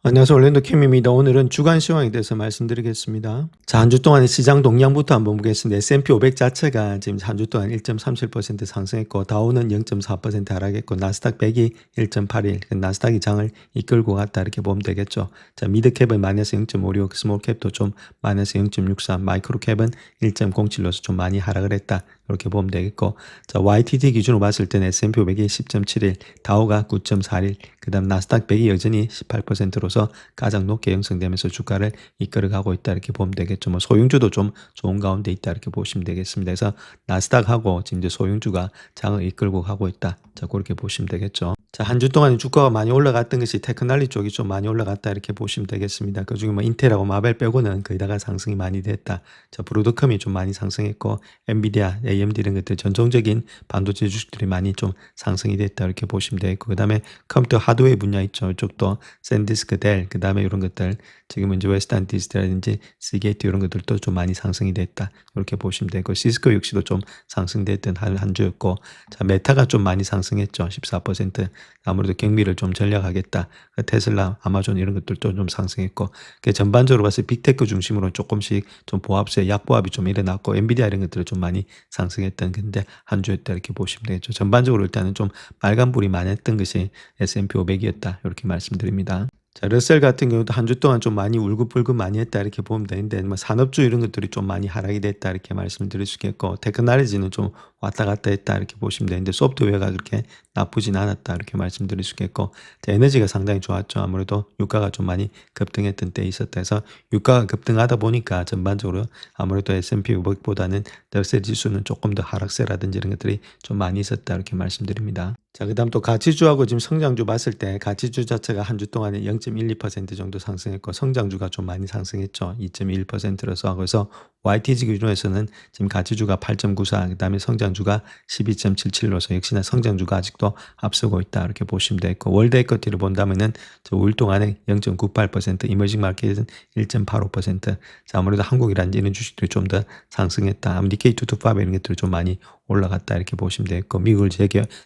안녕하세요. 올랜도 캠입니다. 오늘은 주간 시황에 대해서 말씀드리겠습니다. 자, 한 주 동안의 시장 동향부터 한번 보겠습니다. S&P 500 자체가 지금 한 주 동안 1.37% 상승했고, 다우는 0.4% 하락했고, 나스닥 100이 1.81, 나스닥이 장을 이끌고 갔다 이렇게 보면 되겠죠. 자, 미드캡은 마이너스 0.56, 스몰캡도 좀 마이너스 0.63, 마이크로캡은 1.07로서 좀 많이 하락을 했다. 이렇게 보면 되겠고, 자, YTD 기준으로 봤을 때는 S&P 500이 10.71, 다우가 9.41, 그 다음 나스닥 100이 여전히 18%로서 가장 높게 형성되면서 주가를 이끌어가고 있다 이렇게 보면 되겠죠. 뭐 소형주도 좀 좋은 가운데 있다 이렇게 보시면 되겠습니다. 그래서 나스닥하고 지금 이제 소형주가 장을 이끌고 가고 있다. 자, 그렇게 보시면 되겠죠. 자, 한 주 동안 주가가 많이 올라갔던 것이 테크놀리 쪽이 좀 많이 올라갔다 이렇게 보시면 되겠습니다. 그중에 뭐 인텔하고 마벨 빼고는 거의 다가 상승이 많이 됐다. 자, 브로드컴이 좀 많이 상승했고 엔비디아, AMD 이런 것들 전통적인 반도체 주식들이 많이 좀 상승이 됐다 이렇게 보시면 되겠고, 그다음에 컴퓨터 하드웨어 분야 있죠. 이쪽도 샌디스크, 델, 그다음에 이런 것들 지금은 이제 웨스턴 디지털이라든지 시게이트 이런 것들도 좀 많이 상승이 됐다 이렇게 보시면 되고, 시스코 역시도 좀 상승됐던 한 주였고, 자, 메타가 좀 많이 상승했죠. 14%. 아무래도 경비를 좀 전략하겠다. 테슬라, 아마존 이런 것들도 좀 상승했고, 전반적으로 봤을 때 빅테크 중심으로 조금씩 좀 보합세, 약보합이 좀 일어났고, 엔비디아 이런 것들을 좀 많이 상승했던 근데 한 주였다 이렇게 보시면 되겠죠. 전반적으로 일단은 좀 빨간불이 많았던 것이 S&P 500이었다 이렇게 말씀드립니다. 자, 러셀 같은 경우도 한 주 동안 좀 많이 울긋불긋 많이 했다 이렇게 보면 되는데, 뭐 산업주 이런 것들이 좀 많이 하락이 됐다 이렇게 말씀을 드릴 수 있겠고, 테크놀로지는 좀 왔다 갔다 했다 이렇게 보시면 되는데, 소프트웨어가 그렇게 나쁘진 않았다 이렇게 말씀드릴 수 있겠고, 자, 에너지가 상당히 좋았죠. 아무래도 유가가 좀 많이 급등했던 때 있었다 해서 유가가 급등하다 보니까 전반적으로 아무래도 S&P 500보다는 러셀 지수는 조금 더 하락세라든지 이런 것들이 좀 많이 있었다 이렇게 말씀드립니다. 자, 그다음 또 가치주하고 지금 성장주 봤을 때 가치주 자체가 한 주 동안에 0.12% 정도 상승했고, 성장주가 좀 많이 상승했죠. 2.1%라서. 그래서 YTG 기준에서는 지금 가치주가 8.94, 그다음에 성장주가 12.77로서 역시나 성장주가 아직도 앞서고 있다 이렇게 보시면 되겠고, 월드 에쿼티를 본다면은 저 5일 동안에 0.98%, 이머징 마켓은 1.85%. 자, 아무래도 한국이라든지 이런 주식들이 좀 더 상승했다. 니케이 225 이런 것들이 좀 많이 올라갔다 이렇게 보시면 되겠고, 미국을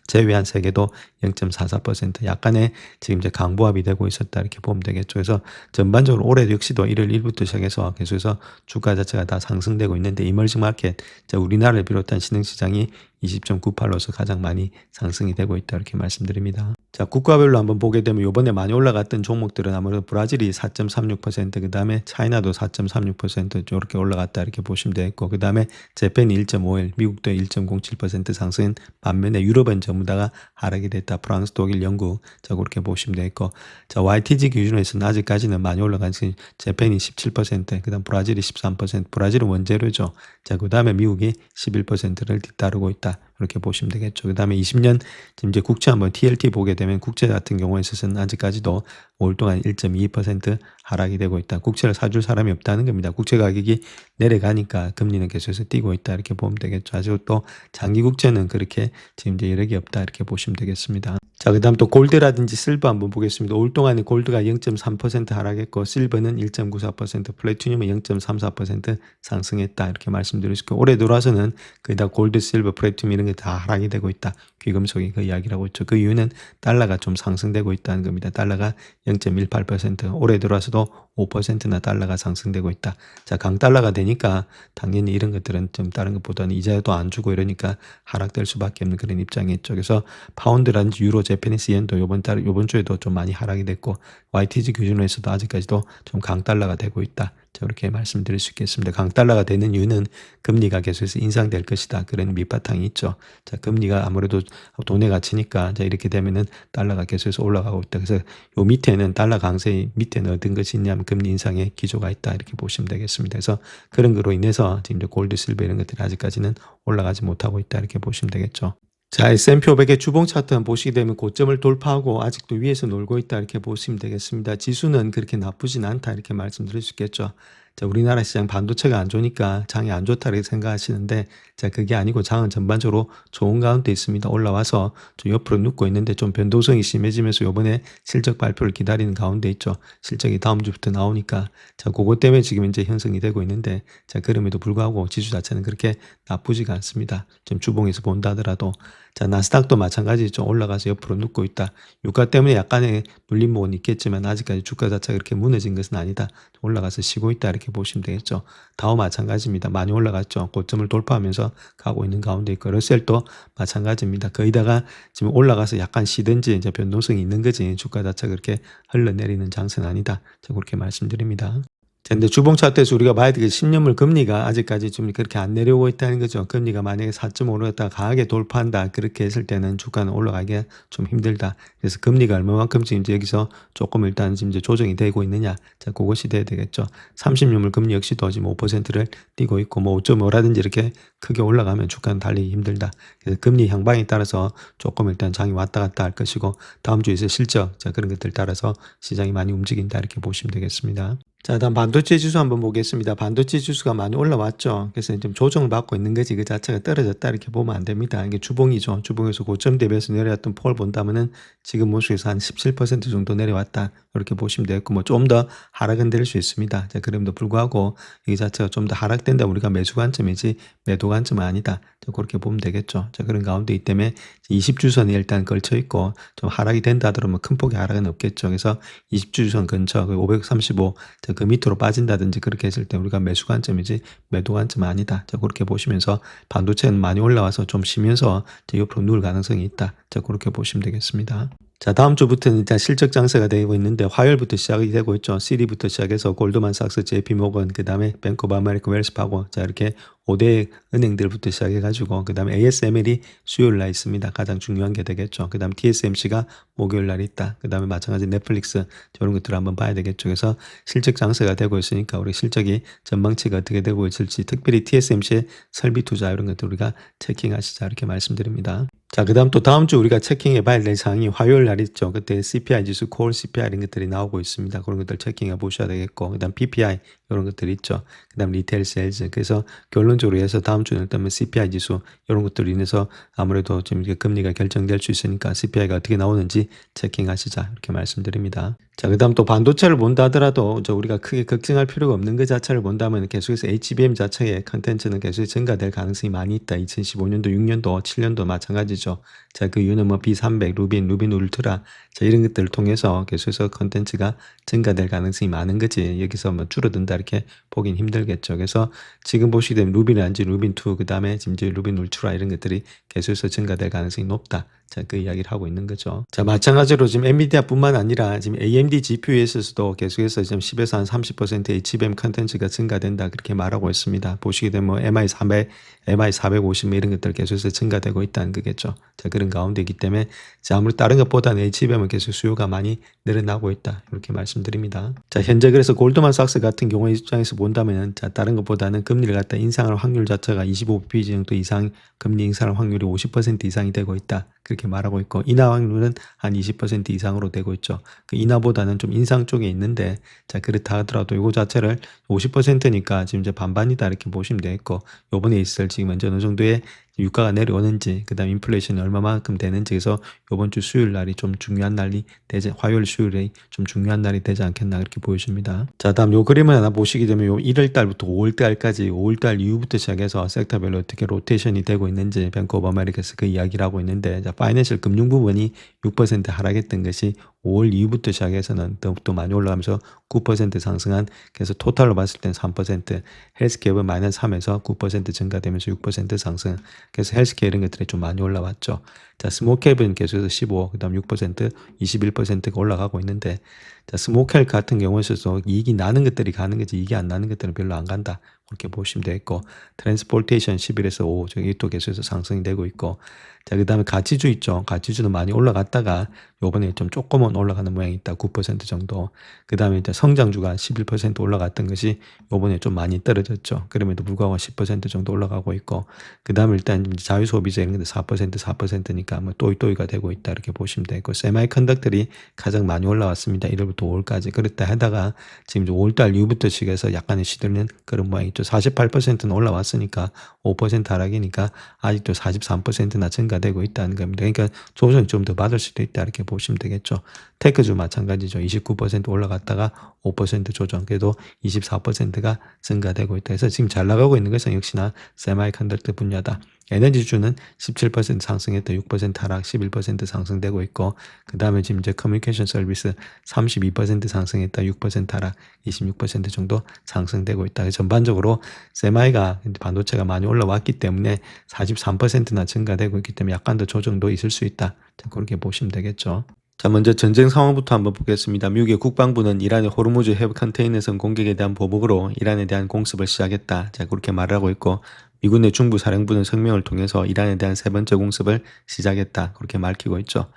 제외한 세계도 0.44%, 약간의 지금 이제 강보합이 되고 있었다 이렇게 보면 되겠죠. 그래서 전반적으로 올해 역시도 1월 1일부터 시작해서 계속해서 주가 자체가 다 상승되고 있는데, 이머징 마켓, 우리나라를 비롯한 신흥시장이 20.98로서 가장 많이 상승이 되고 있다 이렇게 말씀드립니다. 자, 국가별로 한번 보게 되면 이번에 많이 올라갔던 종목들은 아무래도 브라질이 4.36%, 그 다음에 차이나도 4.36% 이렇게 올라갔다 이렇게 보시면 되겠고, 그 다음에 재팬이 1.51, 미국도 1.07% 상승, 반면에 유럽은 전부 다가 하락이 됐다. 프랑스, 독일, 영국, 자, 그렇게 보시면 되겠고, 자, YTG 기준에서는 아직까지는 많이 올라간 것이 재팬이 17%, 그 다음 브라질이 13%, 브라질은 원재료죠. 자, 그 다음에 미국이 11%를 뒤따르고 있다. 이렇게 보시면 되겠죠. 그 다음에 20년 지금 이제 국채 한번 TLT 보게 되면, 국채 같은 경우에 있어서는 아직까지도 5월 동안 1.22% 하락이 되고 있다. 국채를 사줄 사람이 없다는 겁니다. 국채 가격이 내려가니까 금리는 계속해서 뛰고 있다 이렇게 보면 되겠죠. 아직도 장기 국채는 그렇게 지금 이제 여력이 없다 이렇게 보시면 되겠습니다. 자, 그 다음 또 골드라든지 실버 한번 보겠습니다. 5월 동안에 골드가 0.3% 하락했고, 실버는 1.94%, 플래티늄은 0.34% 상승했다 이렇게 말씀드릴 수 있고, 올해 들어와서는 거의 다 골드, 실버, 플래티늄 이런 게 다 하락이 되고 있다. 귀금속이 그 이야기를 하고 있죠. 그 이유는 달러가 좀 상승되고 있다는 겁니다. 달러가 0.18%, 올해 들어와서도 5%나 달러가 상승되고 있다. 자, 강달러가 되니까 당연히 이런 것들은 좀 다른 것보다는 이자도 안 주고 이러니까 하락될 수밖에 없는 그런 입장이었죠. 그래서 파운드라든지 유로, 제페니스 엔도 요번 주에도 좀 많이 하락이 됐고, YTG 기준으로서도 아직까지도 좀 강달러가 되고 있다. 저렇게 말씀드릴 수 있겠습니다. 강달러가 되는 이유는 금리가 계속해서 인상될 것이다. 그런 밑바탕이 있죠. 자, 금리가 아무래도 돈의 가치니까, 자, 이렇게 되면은 달러가 계속해서 올라가고 있다. 그래서 요 밑에는 달러 강세 밑에는 어떤 것이 있냐면 금리 인상의 기조가 있다 이렇게 보시면 되겠습니다. 그래서 그런 거로 인해서 지금 이제 골드, 실버 이런 것들이 아직까지는 올라가지 못하고 있다 이렇게 보시면 되겠죠. 자, S&P 500의 주봉 차트 한번 보시게 되면 고점을 돌파하고 아직도 위에서 놀고 있다 이렇게 보시면 되겠습니다. 지수는 그렇게 나쁘진 않다 이렇게 말씀드릴 수 있겠죠. 자, 우리나라 시장 반도체가 안 좋으니까 장이 안 좋다 이렇게 생각하시는데, 자, 그게 아니고 장은 전반적으로 좋은 가운데 있습니다. 올라와서 좀 옆으로 눕고 있는데 좀 변동성이 심해지면서 요번에 실적 발표를 기다리는 가운데 있죠. 실적이 다음 주부터 나오니까. 자, 그것 때문에 지금 이제 형성이 되고 있는데, 자, 그럼에도 불구하고 지수 자체는 그렇게 나쁘지가 않습니다. 좀 주봉에서 본다 하더라도. 자, 나스닥도 마찬가지 좀 올라가서 옆으로 눕고 있다. 유가 때문에 약간의 눌림목은 있겠지만 아직까지 주가 자체가 그렇게 무너진 것은 아니다. 올라가서 쉬고 있다 이렇게 보시면 되겠죠. 다우 마찬가지입니다. 많이 올라갔죠. 고점을 돌파하면서 가고 있는 가운데 있고, 러셀도 마찬가지입니다. 거의다가 지금 올라가서 약간 쉬든지 이제 변동성이 있는 거지 주가 자체가 그렇게 흘러내리는 장세는 아니다. 자, 그렇게 말씀드립니다. 자, 근데 주봉 차트에서 우리가 봐야 되게 10년물 금리가 아직까지 좀 그렇게 안 내려오고 있다는 거죠. 금리가 만약에 4.5로 갔다가 강하게 돌파한다. 그렇게 했을 때는 주가는 올라가기가 좀 힘들다. 그래서 금리가 얼마만큼 지금 이제 여기서 조금 일단 지금 이제 조정이 되고 있느냐. 자, 그것이 돼야 되겠죠. 30년물 금리 역시도 지금 5%를 띄고 있고, 뭐 5.5라든지 이렇게 크게 올라가면 주가는 달리기 힘들다. 그래서 금리 향방에 따라서 조금 일단 장이 왔다 갔다 할 것이고, 다음 주에 있을 실적, 자, 그런 것들 따라서 시장이 많이 움직인다. 이렇게 보시면 되겠습니다. 자, 다음 반도체 지수 한번 보겠습니다. 반도체 지수가 많이 올라왔죠. 그래서 좀 조정을 받고 있는 거지 그 자체가 떨어졌다 이렇게 보면 안 됩니다. 이게 주봉이죠. 주봉에서 고점 대비해서 내려왔던 폴 본다면은 지금 모습에서 한 17% 정도 내려왔다 이렇게 보시면 되겠고, 뭐 좀 더 하락은 될 수 있습니다. 자, 그럼에도 불구하고 이 자체가 좀 더 하락된다 우리가 매수 관점이지 매도 관점은 아니다. 자, 그렇게 보면 되겠죠. 자, 그런 가운데 이 때문에 20주선이 일단 걸쳐 있고 좀 하락이 된다 하더라도 큰 폭의 하락은 없겠죠. 그래서 20주선 근처 535 그 밑으로 빠진다든지 그렇게 했을 때 우리가 매수 관점이지 매도 관점은 아니다. 자, 그렇게 보시면서 반도체는 많이 올라와서 좀 쉬면서 옆으로 누울 가능성이 있다. 자, 그렇게 보시면 되겠습니다. 자, 다음 주부터는 일단 실적 장세가 되고 있는데 화요일부터 시작이 되고 있죠. 시리부터 시작해서 골드만삭스, JP모건, 그 다음에 뱅크 오브 아메리카, 웰스파고, 자, 이렇게 5대 은행들부터 시작해가지고 그 다음에 ASML이 수요일 날 있습니다. 가장 중요한 게 되겠죠. 그 다음 TSMC가 목요일 날 있다. 그 다음에 마찬가지 넷플릭스 이런 것들을 한번 봐야 되겠죠. 그래서 실적 장세가 되고 있으니까 우리 실적이 전망치가 어떻게 되고 있을지, 특별히 TSMC의 설비 투자 이런 것들 우리가 체킹하시자 이렇게 말씀드립니다. 자, 그 다음 또 다음 주 우리가 체킹해 봐야 될 사항이 화요일 날 있죠. 그때 CPI 지수, 콜 CPI 이런 것들이 나오고 있습니다. 그런 것들 체킹해 보셔야 되겠고, 그 다음 PPI 이런 것들이 있죠. 그 다음 리테일 세일즈. 그래서 결론적으로 해서 다음 주는 일단 CPI 지수 이런 것들로 인해서 아무래도 지금 금리가 결정될 수 있으니까 CPI가 어떻게 나오는지 체킹하시자 이렇게 말씀드립니다. 자, 그 다음 또 반도체를 본다 하더라도 우리가 크게 걱정할 필요가 없는 그 자체를 본다면 계속해서 HBM 자체의 컨텐츠는 계속 증가될 가능성이 많이 있다. 2015년도, 6년도, 7년도 마찬가지죠. 자, 그 이유는 뭐 B300, 루빈 울트라, 자, 이런 것들을 통해서 계속해서 컨텐츠가 증가될 가능성이 많은 거지. 여기서 뭐 줄어든다 이렇게 보긴 힘들겠죠. 그래서 지금 보시게 되면 루빈이란지 루빈2, 그 다음에 지금 이제 루빈 울트라 이런 것들이 계속해서 증가될 가능성이 높다. 자, 그 이야기를 하고 있는 거죠. 자, 마찬가지로 지금 엔비디아뿐만 아니라 지금 AMD GPU에서도 계속해서 지금 10에서 한 30% HBM 컨텐츠가 증가된다 그렇게 말하고 있습니다. 보시게 되면 뭐 MI300, MI450 이런 것들 계속해서 증가되고 있다는 거겠죠. 자, 그런 가운데이기 때문에 아무리 다른 것보다는 HBM은 계속 수요가 많이 늘어나고 있다 이렇게 말씀드립니다. 자, 현재 그래서 골드만삭스 같은 경우의 입장에서 본다면, 자, 다른 것보다는 금리를 갖다 인상할 확률 자체가 25bp 정도 이상 금리 인상할 확률이 50% 이상이 되고 있다 그렇게 말하고 있고, 인하 확률은 한 20% 이상으로 되고 있죠. 그 인하보다는 좀 인상 쪽에 있는데, 자, 그렇다 하더라도 이거 자체를 50%니까 지금 이제 반반이다 이렇게 보시면 되겠고, 요번에 있을 지금 현재 어느 정도의 유가가 내려오는지, 그 다음 인플레이션이 얼마만큼 되는지, 그래서 요번 주 수요일 날이 좀 중요한 날이 되지, 화요일 수요일이 좀 중요한 날이 되지 않겠나 그렇게 보여집니다. 자, 다음 요 그림을 하나 보시게 되면 요 1월 달부터 5월 달까지 5월 달 이후부터 시작해서 섹터별로 어떻게 로테이션이 되고 있는지 뱅크 오브 아메리카에서 그 이야기를 하고 있는데, 자, 파이낸셜 금융 부분이 6% 하락했던 것이 5월 이후부터 시작해서는 또 많이 올라가면서 9% 상승한, 그래서 토탈로 봤을 때는 3%, 헬스케어는 마이너스 3에서 9% 증가되면서 6% 상승, 그래서 헬스케어 이런 것들이 좀 많이 올라왔죠. 자, 스모캡은 계속해서 15, 그 다음 6%, 21%가 올라가고 있는데, 자, 스모캡 같은 경우에서도 이익이 나는 것들이 가는 거지 이익이 안 나는 것들은 별로 안 간다. 그렇게 보시면 되겠고, 트랜스포테이션 11에서 5, 이또 계속해서 상승이 되고 있고, 자, 그 다음에 가치주 있죠. 가치주는 많이 올라갔다가 요번에 좀 조금은 올라가는 모양이 있다. 9% 정도. 그 다음에 이제 성장주가 11% 올라갔던 것이 요번에 좀 많이 떨어졌죠. 그럼에도 불구하고 10% 정도 올라가고 있고, 그 다음에 일단 자유소비자 이런 게 4%니까 뭐 또이또이가 되고 있다. 이렇게 보시면 되고, 세마이컨덕터들이 가장 많이 올라왔습니다. 1월부터 5월까지. 그랬다 하다가 지금 5월달 이후부터 시작해서 약간의 시들는 그런 모양이죠. 48%는 올라왔으니까 5% 하락이니까 아직도 43%나 증가되고 있다는 겁니다. 그러니까 조정이 좀 더 받을 수도 있다. 이렇게 보시면 되겠죠. 테크주 마찬가지죠. 29% 올라갔다가 5% 조정. 그래도 24%가 증가되고 있다. 그래서 지금 잘 나가고 있는 것은 역시나 세마이컨덕터 분야다. 에너지주는 17% 상승했다. 6% 하락, 11% 상승되고 있고, 그 다음에 지금 이제 커뮤니케이션 서비스 32% 상승했다. 6% 하락, 26% 정도 상승되고 있다. 전반적으로 세마이가 반도체가 많이 올라왔기 때문에 43%나 증가되고 있기 때문에 약간 더 조정도 있을 수 있다. 그렇게 보시면 되겠죠. 자, 먼저 전쟁 상황부터 한번 보겠습니다. 미국의 국방부는 이란의 호르무즈 해협 컨테이너선 공격에 대한 보복으로 이란에 대한 공습을 시작했다. 자, 그렇게 말을 하고 있고, 미군의 중부 사령부는 성명을 통해서 이란에 대한 세 번째 공습을 시작했다. 그렇게 밝히고 있죠.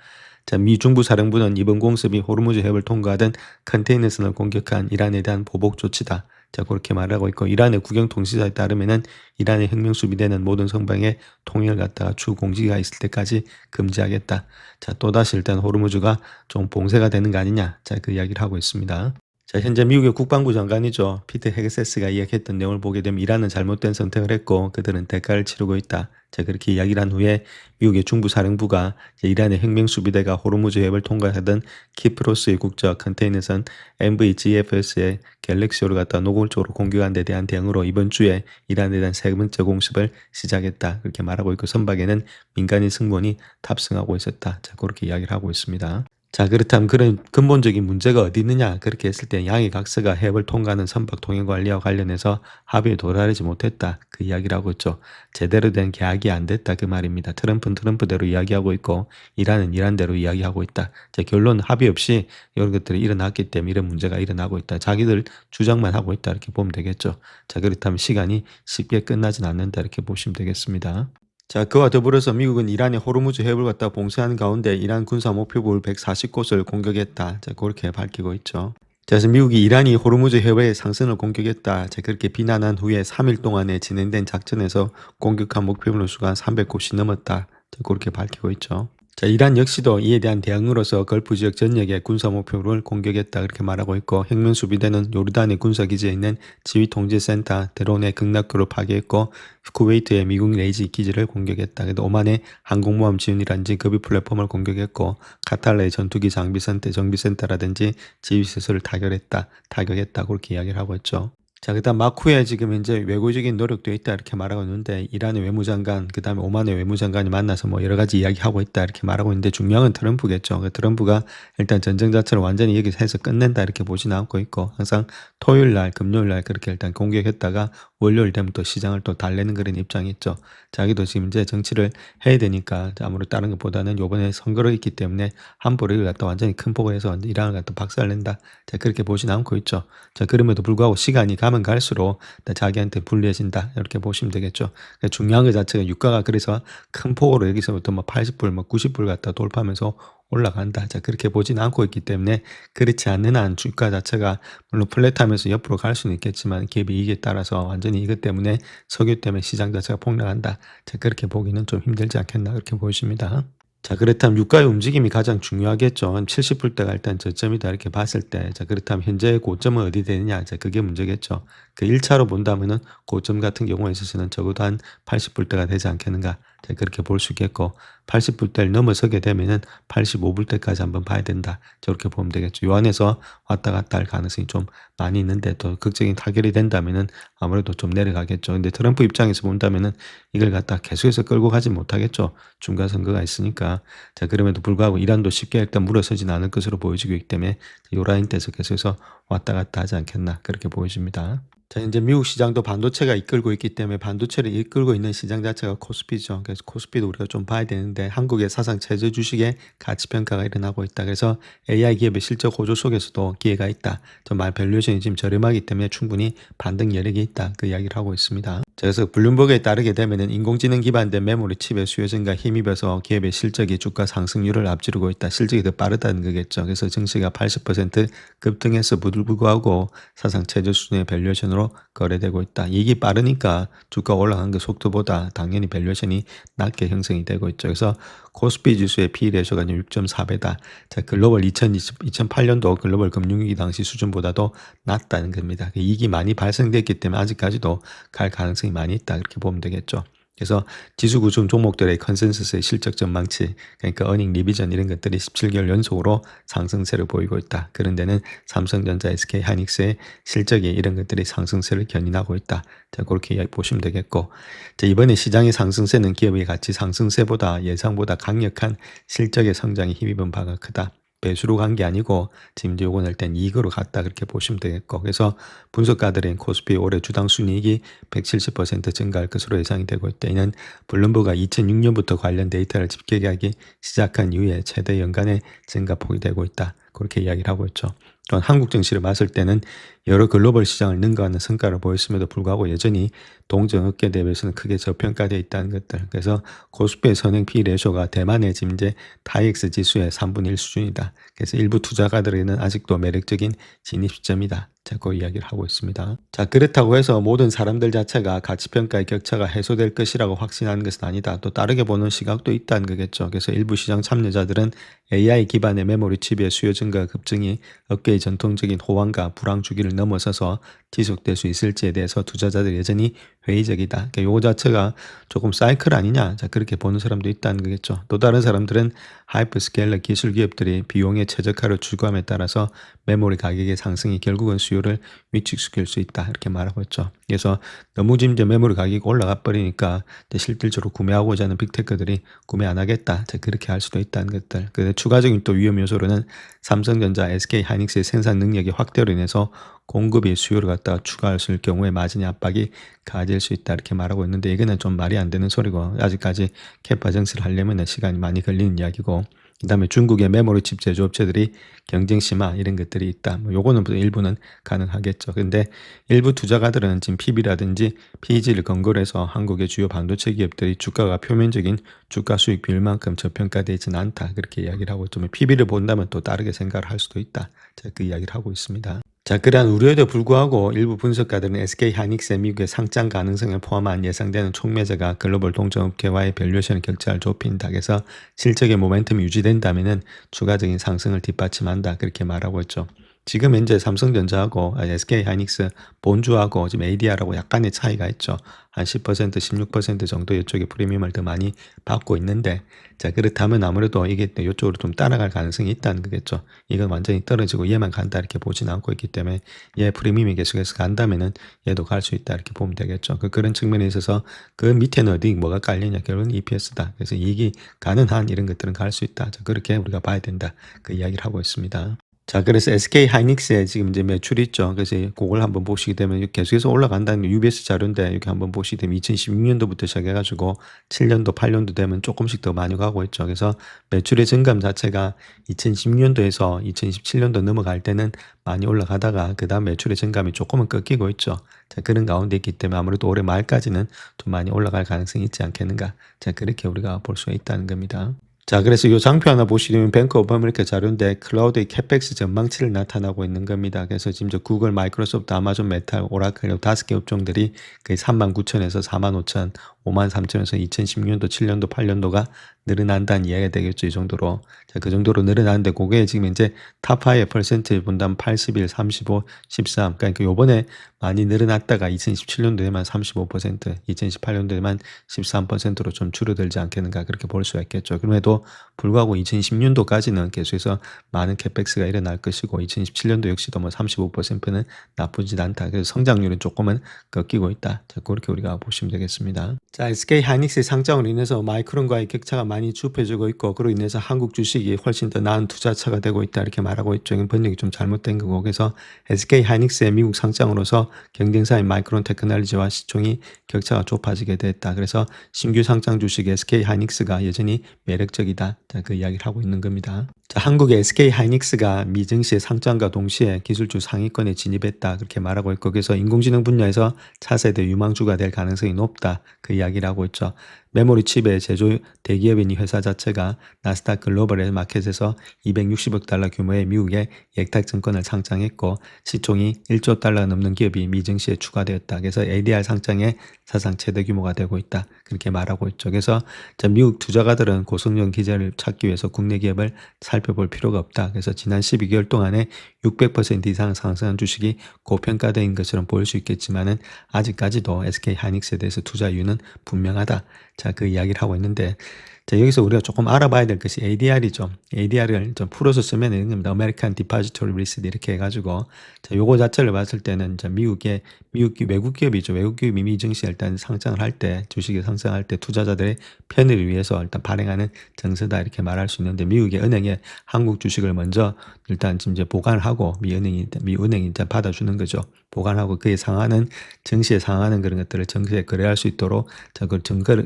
자, 미 중부 사령부는 이번 공습이 호르무즈 해협을 통과하던 컨테이너선을 공격한 이란에 대한 보복 조치다. 자, 그렇게 말하고 있고, 이란의 국영 통신사에 따르면은 이란의 혁명 수비대는 모든 성방의 통일을 갖다가 추 공지가 있을 때까지 금지하겠다. 자, 또다시 일단 호르무즈가 좀 봉쇄가 되는 거 아니냐. 자, 그 이야기를 하고 있습니다. 자, 현재 미국의 국방부 장관이죠. 피터 헤그세스가 이야기했던 내용을 보게 되면 이란은 잘못된 선택을 했고 그들은 대가를 치르고 있다. 자, 그렇게 이야기를 한 후에 미국의 중부사령부가 이란의 혁명수비대가 호르무즈 해협을 통과하던 키프로스의 국적 컨테이너선 MVGFS의 갤럭시호를 갖다 노골적으로 공격한 데 대한 대응으로 이번 주에 이란에 대한 세 번째 공습을 시작했다. 그렇게 말하고 있고, 선박에는 민간인 승무원이 탑승하고 있었다. 자, 그렇게 이야기를 하고 있습니다. 자, 그렇다면 그런 근본적인 문제가 어디 있느냐? 그렇게 했을 때 양의 각서가 해협을 통과하는 선박 통행 관리와 관련해서 합의에 도달하지 못했다. 그 이야기를 하고 있죠. 제대로 된 계약이 안 됐다. 그 말입니다. 트럼프는 트럼프대로 이야기하고 있고 이란은 이란대로 이야기하고 있다. 자, 결론 합의 없이 이런 것들이 일어났기 때문에 이런 문제가 일어나고 있다. 자기들 주장만 하고 있다. 이렇게 보면 되겠죠. 자, 그렇다면 시간이 쉽게 끝나진 않는다. 이렇게 보시면 되겠습니다. 자, 그와 더불어서 미국은 이란의 호르무즈 해협을 갖다 봉쇄하는 가운데 이란 군사 목표물 140곳을 공격했다. 자, 그렇게 밝히고 있죠. 자, 그래서 미국이 이란이 호르무즈 해협의 상선을 공격했다. 자, 그렇게 비난한 후에 3일 동안에 진행된 작전에서 공격한 목표물 수가 300곳이 넘었다. 자, 그렇게 밝히고 있죠. 자, 이란 역시도 이에 대한 대응으로서 걸프 지역 전역의 군사 목표를 공격했다. 그렇게 말하고 있고, 혁명수비대는 요르단의 군사기지에 있는 지휘통제센터 드론의 극락교를 파괴했고, 쿠웨이트의 미국 레이지 기지를 공격했다. 그래도 오만의 항공모함 지원이라든지 급유 플랫폼을 공격했고, 카탈라의 전투기 장비센터, 정비센터라든지 지휘시설을 타격했다. 그렇게 이야기를 하고 있죠. 자, 그다음 마쿠에 지금 현재 외교적인 노력도 있다 이렇게 말하고 있는데, 이란의 외무장관, 그다음에 오만의 외무장관이 만나서 뭐 여러 가지 이야기하고 있다 이렇게 말하고 있는데, 중요한 건 트럼프겠죠. 트럼프가 일단 전쟁 자체를 완전히 여기서 해서 끝낸다 이렇게 보지는 않고 있고, 항상 토요일 날, 금요일 날 그렇게 일단 공격했다가 월요일 되면 또 시장을 또 달래는 그런 입장이 있죠. 자기도 지금 이제 정치를 해야 되니까 아무래도 다른 것보다는 요번에 선거를 있기 때문에 함부로 이걸 갖다 완전히 큰 폭으로 해서 이란을 갖다 박살낸다. 자, 그렇게 보지는 않고 있죠. 자, 그럼에도 불구하고 시간이 가면 갈수록 자기한테 불리해진다. 이렇게 보시면 되겠죠. 그러니까 중요한 것 자체가 유가가 그래서 큰 폭으로 여기서부터 뭐 80불, 뭐 90불 갖다 돌파하면서 올라간다. 자, 그렇게 보지는 않고 있기 때문에 그렇지 않는 한 주가 자체가 물론 플랫하면서 옆으로 갈 수는 있겠지만 기업의 이익에 따라서 완전히 이것 때문에 석유 때문에 시장 자체가 폭락한다. 자, 그렇게 보기는 좀 힘들지 않겠나 그렇게 보여집니다. 자, 그렇다면 유가의 움직임이 가장 중요하겠죠. 70불대가 일단 저점이다 이렇게 봤을 때, 자, 그렇다면 현재의 고점은 어디 되느냐? 자, 그게 문제겠죠. 그 1차로 본다면은 고점 같은 경우에 있어서는 적어도 한 80불대가 되지 않겠는가? 자, 그렇게 볼 수 있겠고, 80불대를 넘어서게 되면은 85불대까지 한번 봐야 된다. 저렇게 보면 되겠죠. 요 안에서 왔다 갔다 할 가능성이 좀 많이 있는데, 또 극적인 타결이 된다면은 아무래도 좀 내려가겠죠. 근데 트럼프 입장에서 본다면은 이걸 갖다 계속해서 끌고 가지 못하겠죠. 중간 선거가 있으니까. 자, 그럼에도 불구하고 이란도 쉽게 일단 물러서진 않을 것으로 보여지고 있기 때문에 요 라인대에서 계속해서 왔다 갔다 하지 않겠나 그렇게 보여집니다. 자, 이제 미국 시장도 반도체가 이끌고 있기 때문에 반도체를 이끌고 있는 시장 자체가 코스피죠. 그래서 코스피도 우리가 좀 봐야 되는데 한국의 사상 최저 주식의 가치 평가가 일어나고 있다. 그래서 AI 기업의 실적 호조 속에서도 기회가 있다. 정말 밸류에이션이 지금 저렴하기 때문에 충분히 반등 여력이 있다. 그 이야기를 하고 있습니다. 자, 그래서 블룸버그에 따르게 되면은 인공지능 기반된 메모리 칩의 수요 증가 힘입어서 기업의 실적이 주가 상승률을 앞지르고 있다. 실적이 더 빠르다는 거겠죠. 그래서 증시가 80% 급등해서 불구하고 사상 최저 수준의 밸류에이션으로 거래되고 있다. 이익이 빠르니까 주가가 올라간 그 속도보다 당연히 밸류에이션이 낮게 형성이 되고 있죠. 그래서 코스피 지수의 P/E 레이쇼가 6.4배다. 자, 글로벌 2008년도 글로벌 금융위기 당시 수준보다도 낮다는 겁니다. 이익이 많이 발생됐기 때문에 아직까지도 갈 가능성이 많이 있다. 그렇게 보면 되겠죠. 그래서 지수 구성 종목들의 컨센서스의 실적 전망치, 그러니까 어닝 리비전 이런 것들이 17개월 연속으로 상승세를 보이고 있다. 그런 데는 삼성전자, SK 하이닉스의 실적이 이런 것들이 상승세를 견인하고 있다. 자, 그렇게 보시면 되겠고, 자, 이번에 시장의 상승세는 기업의 가치 상승세보다 예상보다 강력한 실적의 성장에 힘입은 바가 크다. 배수로 간 게 아니고 지금 이제 요거는 일단 이익으로 갔다 그렇게 보시면 되겠고, 그래서 분석가들은 코스피 올해 주당 순이익이 170% 증가할 것으로 예상이 되고 있다. 이는 블룸버그가 2006년부터 관련 데이터를 집계하기 시작한 이후에 최대 연간의 증가폭이 되고 있다. 그렇게 이야기를 하고 있죠. 또한 한국 증시를 봤을 때는 여러 글로벌 시장을 능가하는 성과를 보였음에도 불구하고 여전히 동종 업계 대비해서는 크게 저평가되어 있다는 것들. 그래서 코스피의 선행 P/E 레이쇼가 대만의 지금 이제 타이엑스 지수의 3분의 1 수준이다. 그래서 일부 투자가들에게는 아직도 매력적인 진입 시점이다. 자, 그 이야기를 하고 있습니다. 자, 그렇다고 해서 모든 사람들 자체가 가치평가의 격차가 해소될 것이라고 확신하는 것은 아니다. 또 다르게 보는 시각도 있다는 거겠죠. 그래서 일부 시장 참여자들은 AI 기반의 메모리 칩의 수요 증가 급증이 업계의 전통적인 호황과 불황 주기를 넘어서서 지속될 수 있을지에 대해서 투자자들이 여전히 회의적이다. 그러니까 요거 자체가 조금 사이클 아니냐. 자, 그렇게 보는 사람도 있다는 거겠죠. 또 다른 사람들은 하이퍼스케일러 기술 기업들이 비용의 최적화를 추구함에 따라서 메모리 가격의 상승이 결국은 수요를 위축시킬 수 있다. 이렇게 말하고 있죠. 그래서 너무 지금 이제 메모리 가격이 올라가 버리니까 실질적으로 구매하고자 하는 빅테크들이 구매 안 하겠다. 자, 그렇게 할 수도 있다는 것들. 그 추가적인 또 위험 요소로는 삼성전자, SK 하이닉스의 생산 능력의 확대로 인해서 공급이 수요를 갖다가 추가했을 경우에 마진의 압박이 가해질 수 있다 이렇게 말하고 있는데, 이거는 좀 말이 안 되는 소리고 아직까지 캐파 정시를 하려면 시간이 많이 걸리는 이야기고, 그 다음에 중국의 메모리 칩 제조업체들이 경쟁 심화 이런 것들이 있다. 뭐 요거는 일부는 가능하겠죠. 근데 일부 투자가들은 지금 PB라든지 PEG를 근거로 해서 한국의 주요 반도체 기업들이 주가가 표면적인 주가 수익 비율만큼 저평가되어 있지는 않다. 그렇게 이야기를 하고 좀 PB를 본다면 또 다르게 생각을 할 수도 있다. 자, 그 이야기를 하고 있습니다. 자, 그러한 우려에도 불구하고 일부 분석가들은 SK 하이닉스의 미국의 상장 가능성을 포함한 예상되는 촉매제가 글로벌 동종업계와의 밸류에이션 격차를 좁힌다. 그래서 실적의 모멘텀이 유지된다면은 추가적인 상승을 뒷받침한다. 그렇게 말하고 있죠. 지금 현재 삼성전자하고 SK 하이닉스 본주하고 지금 ADR하고 약간의 차이가 있죠. 한 10%, 16% 정도 이쪽에 프리미엄을 더 많이 받고 있는데, 자, 그렇다면 아무래도 이게 이쪽으로 좀 따라갈 가능성이 있다는 거겠죠. 이건 완전히 떨어지고 얘만 간다 이렇게 보지는 않고 있기 때문에 얘 프리미엄이 계속해서 간다면은 얘도 갈 수 있다 이렇게 보면 되겠죠. 그런 측면에 있어서 그 밑에는 어디 뭐가 깔리냐, 결국은 EPS다. 그래서 이익이 가는 한 이런 것들은 갈 수 있다. 자, 그렇게 우리가 봐야 된다. 그 이야기를 하고 있습니다. 자, 그래서 SK 하이닉스의 지금 이제 매출이 있죠. 그래서 그걸 한번 보시게 되면 계속해서 올라간다는 UBS 자료인데, 이렇게 한번 보시게 되면 2016년도부터 시작해가지고 7년도, 8년도 되면 조금씩 더 많이 가고 있죠. 그래서 매출의 증감 자체가 2010년도에서 2017년도 넘어갈 때는 많이 올라가다가 그 다음 매출의 증감이 조금은 꺾이고 있죠. 자, 그런 가운데 있기 때문에 아무래도 올해 말까지는 좀 많이 올라갈 가능성이 있지 않겠는가. 자, 그렇게 우리가 볼 수가 있다는 겁니다. 자, 그래서 이 장표 하나 보시면 뱅크 오브 아메리카 자료인데 클라우드의 캐펙스 전망치를 나타나고 있는 겁니다. 그래서 지금 저 구글, 마이크로소프트, 아마존, 메탈, 오라클 5개 업종들이 거의 39,000에서 45,000, 53,000에서 2010년도, 7년도, 8년도가 늘어난다는 이야기가 되겠죠. 이 정도로. 자, 그 정도로 늘어나는데 그게 지금 이제 탑5의 퍼센트 본다면 81, 35, 13. 그러니까 요번에 많이 늘어났다가 2017년도에만 35%, 2018년도에만 13%로 좀 줄어들지 않겠는가 그렇게 볼 수가 있겠죠. 그럼에도 불구하고 2010년도까지는 계속해서 많은 캐펙스가 일어날 것이고 2017년도 역시도 뭐 35%는 나쁘지 않다. 그래서 성장률은 조금은 꺾이고 있다. 자, 그렇게 우리가 보시면 되겠습니다. 자, SK 하이닉스의 상장으로 인해서 마이크론과의 격차가 많이 좁혀지고 있고, 그로 인해서 한국 주식이 훨씬 더 나은 투자처가 되고 있다 이렇게 말하고 있죠. 이건 번역이 좀 잘못된 거고, 그래서 SK 하이닉스의 미국 상장으로서 경쟁사인 마이크론 테크놀로지와 시총이 격차가 좁아지게 됐다. 그래서 신규 상장 주식 SK 하이닉스가 여전히 매력적이다. 자, 그 이야기를 하고 있는 겁니다. 자, 한국의 SK 하이닉스가 미 증시의 상장과 동시에 기술주 상위권에 진입했다 그렇게 말하고 있고, 그래서 인공지능 분야에서 차세대 유망주가 될 가능성이 높다 그 이야기를 하고 있죠. 메모리 칩의 제조 대기업인 이 회사 자체가 나스닥 글로벌 마켓에서 260억 달러 규모의 미국의 예탁증권을 상장했고, 시총이 1조 달러 넘는 기업이 미 증시에 추가되었다. 그래서 ADR 상장의 사상 최대 규모가 되고 있다 그렇게 말하고 있죠. 그래서 미국 투자가들은 고성능 기재를 찾기 위해서 국내 기업을 살펴볼 필요가 없다. 그래서 지난 12개월 동안에 600% 이상 상승한 주식이 고평가된 것처럼 보일 수 있겠지만은 아직까지도 SK 하이닉스에 대해서 투자 이유는 분명하다. 자, 그 이야기를 하고 있는데, 자, 여기서 우리가 조금 알아봐야 될 것이 ADR이죠. ADR을 좀 풀어서 쓰면 되는 겁니다. American Depository Receipt 이렇게 해가지고, 자, 요거 자체를 봤을 때는 미국 기업이죠. 외국 기업이 미 증시에 일단 상장을 할 때, 주식이 상장할 때 투자자들의 편의를 위해서 일단 발행하는 정서다 이렇게 말할 수 있는데, 미국의 은행에 한국 주식을 먼저 일단 지금 이제 보관을 하고 미 은행이 일단 받아주는 거죠. 보관하고 그에 상하는 증시에 상하는 그런 것들을 증시에 거래할 수 있도록 자, 그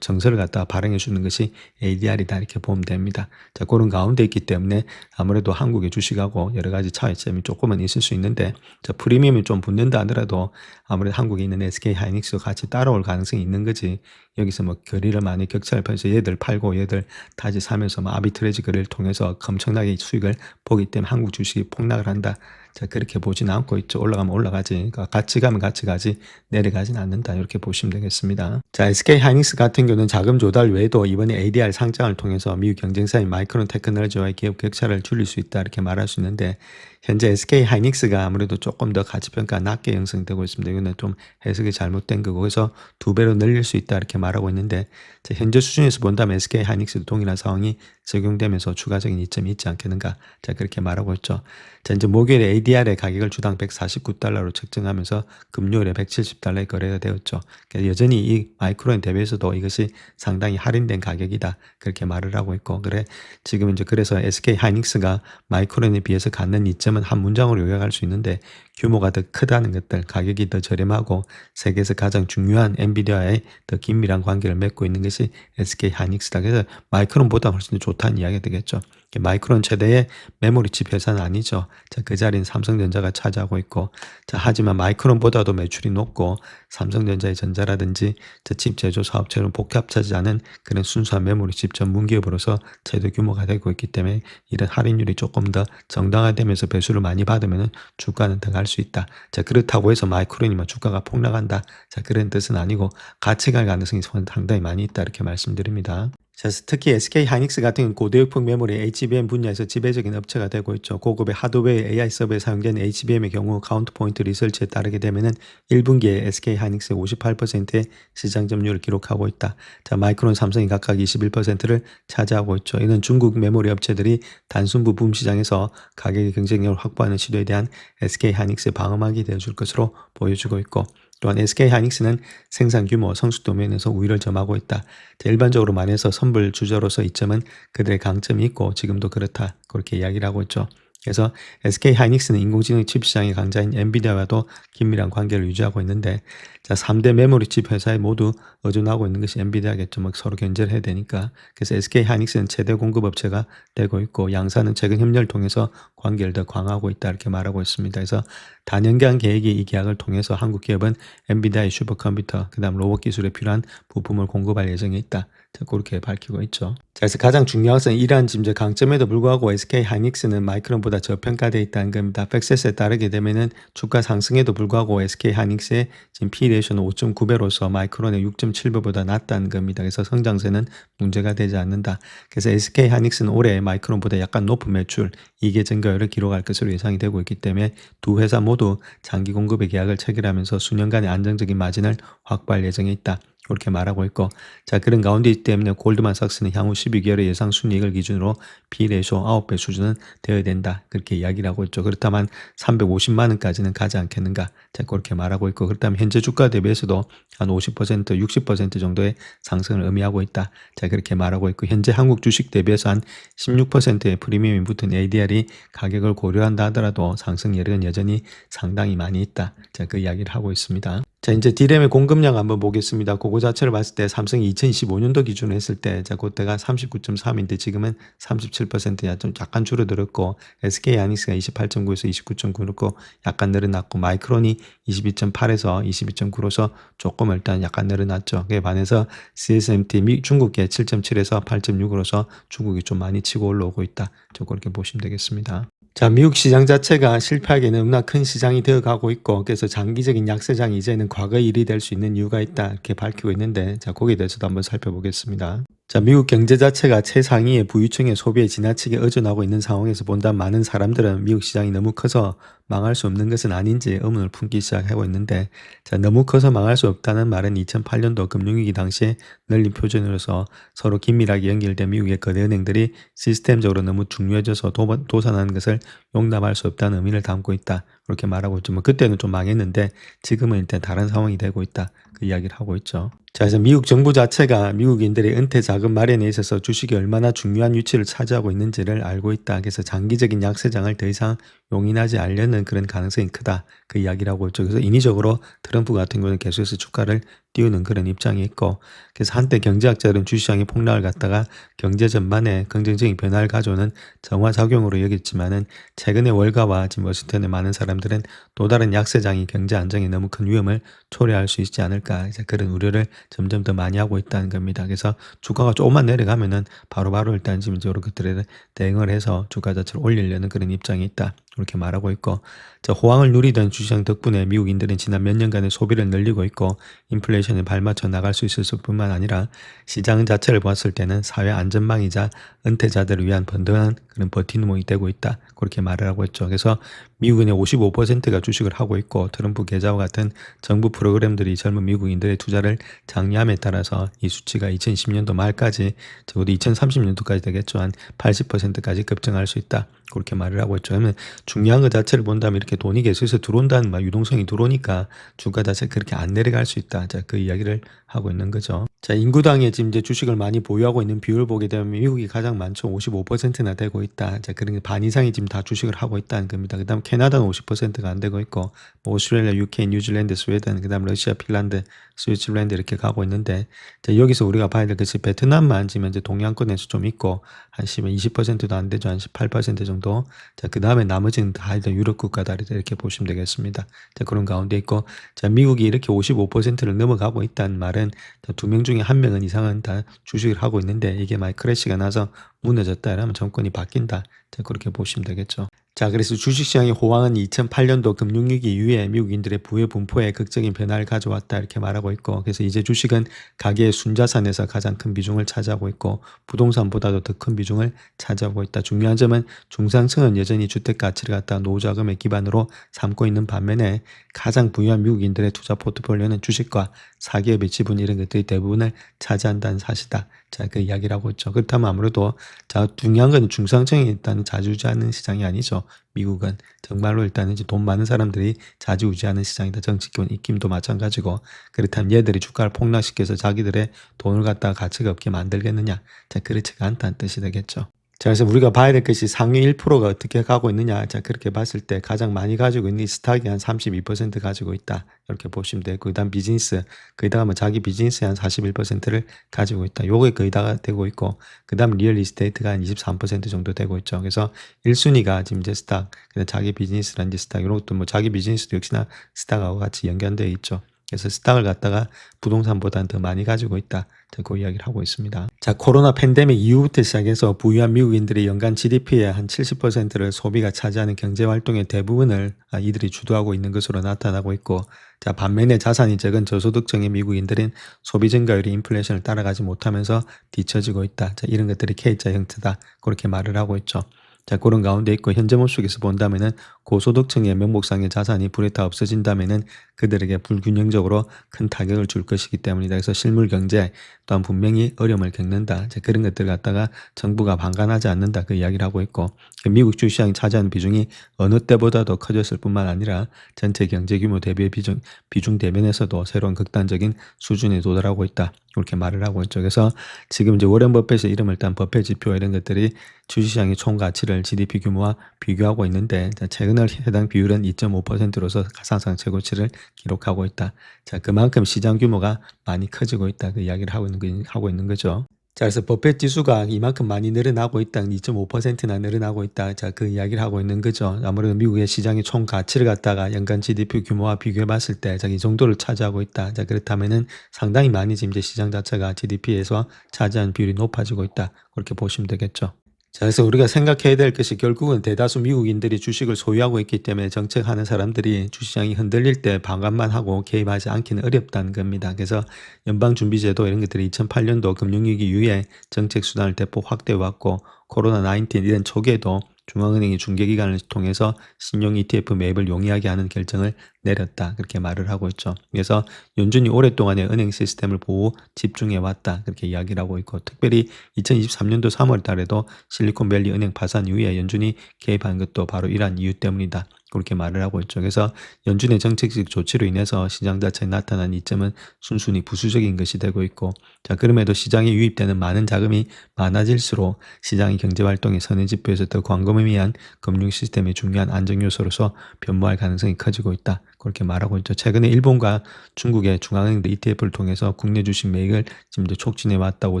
정서를 갖다가 발행해 주는 것이 ADR이다 이렇게 보면 됩니다. 자, 그런 가운데 있기 때문에 아무래도 한국의 주식하고 여러 가지 차이점이 조금은 있을 수 있는데, 자, 프리미엄이 좀 붙는다 하더라도 아무래도 한국에 있는 SK 하이닉스가 같이 따라올 가능성이 있는 거지. 여기서 뭐 거리를 많이 격차를 펴서 얘들 팔고 얘들 다시 사면서 뭐 아비트레이지 거래를 통해서 엄청나게 수익을 보기 때문에 한국 주식이 폭락을 한다. 자, 그렇게 보지는 않고 있죠. 올라가면 올라가지. 그러니까 같이 가면 같이 가지 내려가지는 않는다. 이렇게 보시면 되겠습니다. 자, SK 하이닉스 같은 경우는 자금 조달 외에도 이번에 ADR 상장을 통해서 미국 경쟁사인 마이크론 테크놀로지와의 기업 격차를 줄일 수 있다. 이렇게 말할 수 있는데, 현재 SK 하이닉스가 아무래도 조금 더 가치평가 낮게 형성되고 있습니다. 이거는 좀 해석이 잘못된 거고, 그래서 2배로 늘릴 수 있다. 이렇게 말하고 있는데, 자, 현재 수준에서 본다면 SK 하이닉스도 동일한 상황이 적용되면서 추가적인 이점이 있지 않겠는가. 자, 그렇게 말하고 있죠. 자, 이제 목요일에 ADR의 가격을 주당 149달러로 책정하면서 금요일에 170달러에 거래가 되었죠. 그러니까 여전히 이 마이크론에 대비해서도 이것이 상당히 할인된 가격이다. 그렇게 말을 하고 있고, 그래 지금 이제 그래서 SK 하이닉스가 마이크론에 비해서 갖는 이점은 한 문장으로 요약할 수 있는데, 규모가 더 크다는 것들, 가격이 더 저렴하고 세계에서 가장 중요한 엔비디아와의 더 긴밀한 관계를 맺고 있는 것이 SK 하이닉스다. 그래서 마이크론보다 훨씬 더 좋다는 이야기가 되겠죠. 마이크론 최대의 메모리 칩 회사는 아니죠. 자, 그 자리는 삼성전자가 차지하고 있고, 자, 하지만 마이크론보다도 매출이 높고 삼성전자의 전자라든지 칩 제조 사업체는 복합하지 않은 그런 순수한 메모리 칩 전문 기업으로서 최대 규모가 되고 있기 때문에 이런 할인율이 조금 더 정당화되면서 배수를 많이 받으면 주가는 더 갈 수 있다. 자, 그렇다고 해서 마이크론이면 주가가 폭락한다. 자, 그런 뜻은 아니고 같이 갈 가능성이 상당히 많이 있다 이렇게 말씀드립니다. 자, 특히 SK 하이닉스 같은 경우는 고대역폭 메모리 HBM 분야에서 지배적인 업체가 되고 있죠. 고급의 하드웨어 AI 서버에 사용되는 HBM의 경우 카운트포인트 리서치에 따르게 되면은 1분기에 SK 하이닉스의 58%의 시장 점유율을 기록하고 있다. 자, 마이크론, 삼성이 각각 21%를 차지하고 있죠. 이는 중국 메모리 업체들이 단순 부품 시장에서 가격의 경쟁력을 확보하는 시도에 대한 SK 하이닉스의 방어막이 되어줄 것으로 보여주고 있고, 또한 SK 하이닉스는 생산 규모, 성숙도 면에서 우위를 점하고 있다. 일반적으로 말해서 선불 주저로서 이점은 그들의 강점이 있고 지금도 그렇다. 그렇게 이야기를 하고 있죠. 그래서 SK 하이닉스는 인공지능 칩 시장의 강자인 엔비디아와도 긴밀한 관계를 유지하고 있는데, 자, 3대 메모리 칩 회사에 모두 의존하고 있는 것이 엔비디아겠죠. 막 서로 견제를 해야 되니까. 그래서 SK 하이닉스는 최대 공급업체가 되고 있고, 양사는 최근 협력을 통해서 관계를 더 강화하고 있다 이렇게 말하고 있습니다. 그래서 단연간 계획이 이 계약을 통해서 한국 기업은 엔비디아의 슈퍼컴퓨터, 그다음 로봇 기술에 필요한 부품을 공급할 예정에 있다. 자, 그렇게 밝히고 있죠. 자, 그래서 가장 중요한 것은 이러한 지금 강점에도 불구하고 SK 하이닉스는 마이크론보다 저평가되어 있다는 겁니다. 팩셋에 따르게 되면은 주가 상승에도 불구하고 SK 하이닉스의 지금 P 레이쇼는 5.9배로서 마이크론의 6.7배보다 낮다는 겁니다. 그래서 성장세는 문제가 되지 않는다. 그래서 SK 하이닉스는 올해 마이크론보다 약간 높은 매출, 이계 증가율을 기록할 것으로 예상이 되고 있기 때문에 두 회사 모두 장기 공급의 계약을 체결하면서 수년간의 안정적인 마진을 확보할 예정에 있다. 그렇게 말하고 있고, 자, 그런 가운데 있기 때문에 골드만삭스는 향후 12개월의 예상 순이익을 기준으로 P/Ratiio 9배 수준은 되어야 된다. 그렇게 이야기를 하고 있죠. 그렇다면 350만 원까지는 가지 않겠는가. 자, 그렇게 말하고 있고, 그렇다면 현재 주가 대비해서도 한 50%, 60% 정도의 상승을 의미하고 있다. 자, 그렇게 말하고 있고, 현재 한국 주식 대비해서 한 16%의 프리미엄이 붙은 ADR이 가격을 고려한다 하더라도 상승 여력은 여전히 상당히 많이 있다. 자, 그 이야기를 하고 있습니다. 자, 이제 D램의 공급량 한번 보겠습니다. 그거 자체를 봤을 때 삼성이 2025년도 기준으로 했을 때, 자, 그때가 39.3인데 지금은 37%야 좀 약간 줄어들었고, SK 하이닉스가 28.9에서 29.9로 약간 늘어났고, 마이크론이 22.8에서 22.9로서 조금 일단 약간 늘어났죠. 그에 반해서 CSMT 중국계 7.7에서 8.6으로서 중국이 좀 많이 치고 올라오고 있다. 좀 그렇게 보시면 되겠습니다. 자, 미국 시장 자체가 실패하기에는 너무나 큰 시장이 되어가고 있고, 그래서 장기적인 약세장이 이제는 과거의 일이 될 수 있는 이유가 있다, 이렇게 밝히고 있는데, 자, 거기에 대해서도 한번 살펴보겠습니다. 자, 미국 경제 자체가 최상위의 부유층의 소비에 지나치게 의존하고 있는 상황에서 본다면 많은 사람들은 미국 시장이 너무 커서 망할 수 없는 것은 아닌지 의문을 품기 시작하고 있는데, 자, 너무 커서 망할 수 없다는 말은 2008년도 금융위기 당시에 널린 표준으로서 서로 긴밀하게 연결된 미국의 거대 은행들이 시스템적으로 너무 중요해져서 도산하는 것을 용납할 수 없다는 의미를 담고 있다. 그렇게 말하고 있죠. 뭐 그때는 좀 망했는데 지금은 일단 다른 상황이 되고 있다. 그 이야기를 하고 있죠. 자, 그래서 미국 정부 자체가 미국인들의 은퇴 자금 마련에 있어서 주식이 얼마나 중요한 위치를 차지하고 있는지를 알고 있다. 그래서 장기적인 약세장을 더 이상 용인하지 않려는 그런 가능성이 크다. 그 이야기를 하고 있죠. 그래서 인위적으로 트럼프 같은 경우는 계속해서 주가를 띄우는 그런 입장이 있고, 그래서 한때 경제학자들은 주시장의 폭락을 갖다가 경제 전반에 긍정적인 변화를 가져오는 정화작용으로 여겼지만은 최근의 월가와 지금 워싱턴의 많은 사람들은 또 다른 약세장이 경제 안정에 너무 큰 위험을 초래할 수 있지 않을까, 이제 그런 우려를 점점 더 많이 하고 있다는 겁니다. 그래서 주가가 조금만 내려가면은 바로바로 일단 지금 이런 것들에 대응을 해서 주가 자체를 올리려는 그런 입장이 있다. 그렇게 말하고 있고, 자, 호황을 누리던 주시장 덕분에 미국인들은 지난 몇 년간의 소비를 늘리고 있고 인플레이션에 발맞춰 나갈 수 있을 뿐만 아니라 시장 자체를 봤을 때는 사회 안전망이자 은퇴자들을 위한 번듯한 그런 버티누몬이 되고 있다. 그렇게 말을 하고 있죠. 그래서 미국인의 55%가 주식을 하고 있고, 트럼프 계좌와 같은 정부 프로그램들이 젊은 미국인들의 투자를 장려함에 따라서 이 수치가 2010년도 말까지, 적어도 2030년도까지 되겠죠. 한 80%까지 급증할 수 있다. 그렇게 말을 하고 있죠. 그러면 중요한 것 자체를 본다면 이렇게 돈이 계속해서 들어온다는 말, 유동성이 들어오니까 주가 자체가 그렇게 안 내려갈 수 있다. 자, 그 이야기를 하고 있는 거죠. 자, 인구당에 지금 이제 주식을 많이 보유하고 있는 비율을 보게 되면 미국이 가장 많죠. 55%나 되고 있다. 자, 그러니까 반 이상이 지금 다 주식을 하고 있다는 겁니다. 그 다음 캐나다는 50%가 안 되고 있고, 뭐 오스트레일리아, UK, 뉴질랜드, 스웨덴, 그 다음 러시아, 핀란드, 스위tzerland 이렇게 가고 있는데, 자, 여기서 우리가 봐야 될 것이 베트남만 지금 이제 동양권에서 좀 있고, 한 20%도 안 되죠. 한 18% 정도. 자, 그 다음에 나머지는 다 일단 유럽 국가다. 이렇게 보시면 되겠습니다. 자, 그런 가운데 있고, 자, 미국이 이렇게 55%를 넘어가고 있다는 말은 두 명 중에 한 명은 이상은 다 주식을 하고 있는데, 이게 만약 크래시가 나서 무너졌다 이러면 정권이 바뀐다. 자, 그렇게 보시면 되겠죠. 자, 그래서 주식시장의 호황은 2008년도 금융위기 이후에 미국인들의 부의 분포에 극적인 변화를 가져왔다, 이렇게 말하고 있고, 그래서 이제 주식은 가계의 순자산에서 가장 큰 비중을 차지하고 있고 부동산보다도 더 큰 비중을 차지하고 있다. 중요한 점은 중산층은 여전히 주택 가치를 갖다 노후자금의 기반으로 삼고 있는 반면에 가장 부유한 미국인들의 투자 포트폴리오는 주식과 사기업의 지분 이런 것들이 대부분을 차지한다는 사실이다. 자, 그 이야기를 하고 있죠. 그렇다면 아무래도 자, 중요한 건 중상층이 일단 자주우지하는 시장이 아니죠. 미국은 정말로 일단은 이제 돈 많은 사람들이 자주우지하는 시장이다. 정치권 입김도 마찬가지고, 그렇다면 얘들이 주가를 폭락시켜서 자기들의 돈을 갖다가 가치가 없게 만들겠느냐? 자, 그렇지가 않다는 뜻이 되겠죠. 자, 그래서 우리가 봐야 될 것이 상위 1%가 어떻게 가고 있느냐. 자, 그렇게 봤을 때 가장 많이 가지고 있는 이 스탁이 한 32% 가지고 있다. 이렇게 보시면 되고, 그 다음 비즈니스, 거기다가 뭐 자기 비즈니스의 한 41%를 가지고 있다. 요게 거의 다 되고 있고, 그 다음 리얼 이스테이트가 한 23% 정도 되고 있죠. 그래서 1순위가 지금 이제 스탁, 그다음 자기 비즈니스란 이제 스탁, 이런 것도 뭐 자기 비즈니스도 역시나 스탁하고 같이 연관되어 있죠. 그래서 스탁을 갖다가 부동산보다는 더 많이 가지고 있다. 그 이야기를 하고 있습니다. 자, 코로나 팬데믹 이후부터 시작해서 부유한 미국인들의 연간 GDP의 한 70%를 소비가 차지하는 경제활동의 대부분을 이들이 주도하고 있는 것으로 나타나고 있고, 자, 반면에 자산이 적은 저소득층의 미국인들은 소비 증가율이 인플레이션을 따라가지 못하면서 뒤처지고 있다. 자, 이런 것들이 K자 형태다. 그렇게 말을 하고 있죠. 자, 그런 가운데 있고, 현재 모습에서 본다면은 고소득층의 명목상의 자산이 불에 타 없어진다면은 그들에게 불균형적으로 큰 타격을 줄 것이기 때문이다. 그래서 실물 경제 또한 분명히 어려움을 겪는다. 이제 그런 것들 갖다가 정부가 방관하지 않는다. 그 이야기를 하고 있고, 미국 주시장이 차지하는 비중이 어느 때보다도 커졌을 뿐만 아니라 전체 경제 규모 대비의 비중 대면에서도 새로운 극단적인 수준에 도달하고 있다. 그렇게 말을 하고 있죠. 그래서 지금 이제 워렌 버핏의 이름을 딴 버핏 지표 이런 것들이 주식시장의 총 가치를 GDP 규모와 비교하고 있는데, 최근에 해당 비율은 2.5%로서 사상 최고치를 기록하고 있다. 자, 그만큼 시장 규모가 많이 커지고 있다. 그 이야기를 하고 있는 거죠. 자, 그래서 버핏 지수가 이만큼 많이 늘어나고 있다. 2.5%나 늘어나고 있다. 자, 그 이야기를 하고 있는 거죠. 아무래도 미국의 시장의 총 가치를 갖다가 연간 GDP 규모와 비교해 봤을 때, 자, 이 정도를 차지하고 있다. 자, 그렇다면은 상당히 많이 지금 이제 시장 자체가 GDP에서 차지하는 비율이 높아지고 있다. 그렇게 보시면 되겠죠. 자, 그래서 우리가 생각해야 될 것이 결국은 대다수 미국인들이 주식을 소유하고 있기 때문에 정책하는 사람들이 주시장이 흔들릴 때 방관만 하고 개입하지 않기는 어렵다는 겁니다. 그래서 연방준비제도 이런 것들이 2008년도 금융위기 이후에 정책 수단을 대폭 확대해왔고, 코로나19 이런 초기에도 중앙은행이 중개기관을 통해서 신용 ETF 매입을 용이하게 하는 결정을 내렸다. 그렇게 말을 하고 있죠. 그래서 연준이 오랫동안의 은행 시스템을 보호 집중해 왔다. 그렇게 이야기를 하고 있고, 특별히 2023년도 3월 달에도 실리콘밸리 은행 파산 이후에 연준이 개입한 것도 바로 이러한 이유 때문이다. 그렇게 말을 하고 있죠. 그래서 연준의 정책적 조치로 인해서 시장 자체에 나타난 이점은 순순히 부수적인 것이 되고 있고, 자, 그럼에도 시장에 유입되는 많은 자금이 많아질수록 시장의 경제활동의 선행지표에서 더 광범위한 금융 시스템의 중요한 안정 요소로서 변모할 가능성이 커지고 있다. 그렇게 말하고 있죠. 최근에 일본과 중국의 중앙은행도 ETF를 통해서 국내 주식 매입을 지금 촉진해 왔다고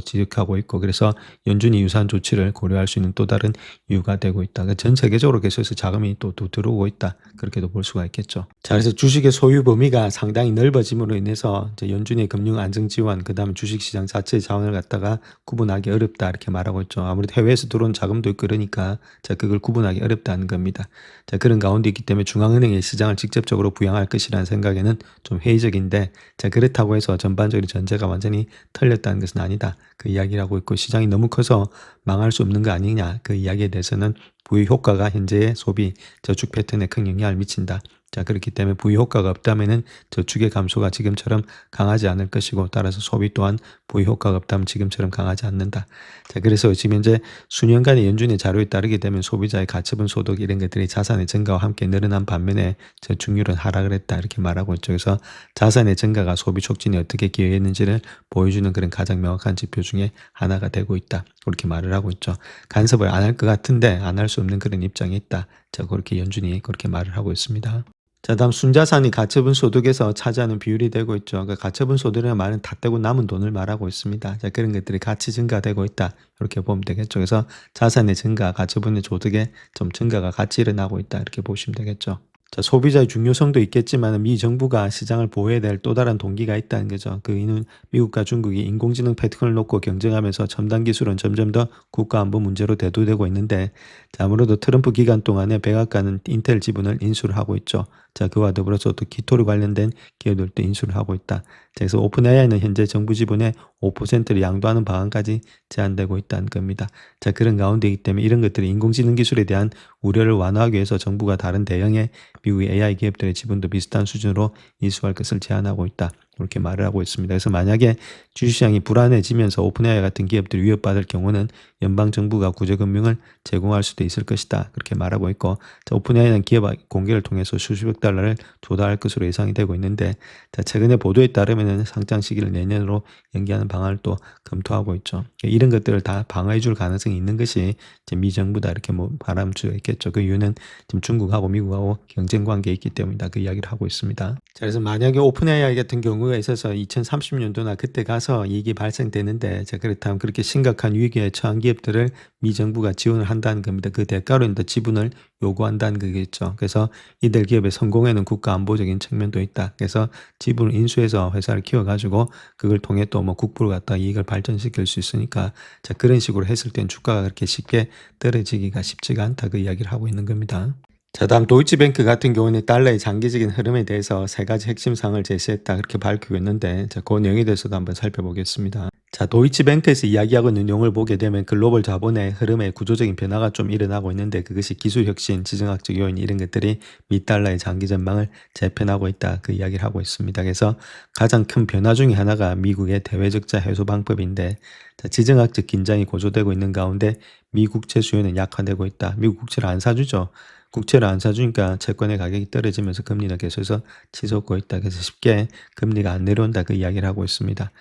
지적하고 있고, 그래서 연준이 유사한 조치를 고려할 수 있는 또 다른 이유가 되고 있다. 전 세계적으로 계속해서 자금이 또 들어오고 있다. 그렇게도 볼 수가 있겠죠. 자, 그래서 주식의 소유 범위가 상당히 넓어짐으로 인해서 연준의 금융 안정 지원, 그 다음에 주식시장 자체의 자원을 갖다가 구분하기 어렵다. 이렇게 말하고 있죠. 아무래도 해외에서 들어온 자금도 있고 그러니까 자, 그걸 구분하기 어렵다는 겁니다. 자, 그런 가운데 있기 때문에 중앙은행이 시장을 직접적으로 부양할 것이라는 생각에는 좀 회의적인데, 자, 그렇다고 해서 전반적으로 전제가 완전히 털렸다는 것은 아니다. 그 이야기를 하고 있고, 시장이 너무 커서 망할 수 없는 거 아니냐. 그 이야기에 대해서는 부의 효과가 현재의 소비, 저축 패턴에 큰 영향을 미친다. 자, 그렇기 때문에 부의 효과가 없다면은 저축의 감소가 지금처럼 강하지 않을 것이고, 따라서 소비 또한 부의 효과가 없다면 지금처럼 강하지 않는다. 자, 그래서 지금 현재 수년간의 연준의 자료에 따르게 되면 소비자의 가처분 소득 이런 것들이 자산의 증가와 함께 늘어난 반면에 저축률은 하락을 했다. 이렇게 말하고 있죠. 그래서 자산의 증가가 소비 촉진에 어떻게 기여했는지를 보여주는 그런 가장 명확한 지표 중에 하나가 되고 있다. 그렇게 말을 하고 있죠. 간섭을 안 할 것 같은데 안 할 수 없는 그런 입장에 있다. 자, 그렇게 연준이 그렇게 말을 하고 있습니다. 자, 다음 순자산이 가처분 소득에서 차지하는 비율이 되고 있죠. 그러니까 가처분 소득이라는 말은 다 떼고 남은 돈을 말하고 있습니다. 자, 그런 것들이 가치 증가되고 있다. 이렇게 보면 되겠죠. 그래서 자산의 증가, 가처분의 소득의 좀 증가가 같이 일어나고 있다. 이렇게 보시면 되겠죠. 자, 소비자의 중요성도 있겠지만 미 정부가 시장을 보호해야 될 또 다른 동기가 있다는 거죠. 그 이유는 미국과 중국이 인공지능 패턴을 놓고 경쟁하면서 첨단 기술은 점점 더 국가안보 문제로 대두되고 있는데, 자, 아무래도 트럼프 기간 동안에 백악관은 인텔 지분을 인수를 하고 있죠. 자, 그와 더불어서 또 기토를 관련된 기업들도 인수를 하고 있다. 그래서 오픈 AI는 현재 정부 지분의 5%를 양도하는 방안까지 제한되고 있다는 겁니다. 자, 그런 가운데이기 때문에 이런 것들이 인공지능 기술에 대한 우려를 완화하기 위해서 정부가 다른 대형의 미국의 AI 기업들의 지분도 비슷한 수준으로 인수할 것을 제안하고 있다. 그렇게 말을 하고 있습니다. 그래서 만약에 주식시장이 불안해지면서 오픈 AI 같은 기업들이 위협받을 경우는 연방정부가 구제금융을 제공할 수도 있을 것이다. 그렇게 말하고 있고, 오픈 AI는 기업 공개를 통해서 수십억 달러를 조달할 것으로 예상이 되고 있는데, 자, 최근에 보도에 따르면 상장 시기를 내년으로 연기하는 방안을 또 검토하고 있죠. 이런 것들을 다 방어해 줄 가능성이 있는 것이 미 정부다. 이렇게 바라볼 수가 있겠죠. 그 이유는 지금 중국하고 미국하고 경쟁 관계에 있기 때문이다. 그 이야기를 하고 있습니다. 자, 그래서 만약에 오픈 AI 같은 경우가 있어서 2030년도나 그때 가서 이익이 발생되는데, 자, 그렇다면 그렇게 심각한 위기에 처한 기업들을 미 정부가 지원을 한다는 겁니다. 그 대가로 이제 지분을 요구한다는 거겠죠. 그래서 이들 기업의 성공에는 국가 안보적인 측면도 있다. 그래서 지분을 인수해서 회사를 키워가지고 그걸 통해 또 국부를 갖다 이익을 발전시킬 수 있으니까, 자, 그런 식으로 했을 땐 주가가 그렇게 쉽게 떨어지기가 쉽지가 않다. 그 이야기를 하고 있는 겁니다. 자, 다음 도이치뱅크 같은 경우는 달러의 장기적인 흐름에 대해서 세 가지 핵심 사항을 제시했다. 그렇게 밝히고 있는데, 자, 그 내용에 대해서도 한번 살펴보겠습니다. 자, 도이치뱅크에서 이야기하고 있는 내용을 보게 되면 글로벌 자본의 흐름에 구조적인 변화가 좀 일어나고 있는데 그것이 기술 혁신, 지정학적 요인 이런 것들이 미 달러의 장기 전망을 재편하고 있다. 그 이야기를 하고 있습니다. 그래서 가장 큰 변화 중에 하나가 미국의 대외적자 해소 방법인데 자, 지정학적 긴장이 고조되고 있는 가운데 미 국채 수요는 약화되고 있다. 미국 국채를 안 사주죠. 국채를 안 사주니까 채권의 가격이 떨어지면서 금리는 계속해서 치솟고 있다. 그래서 쉽게 금리가 안 내려온다. 그 이야기를 하고 있습니다.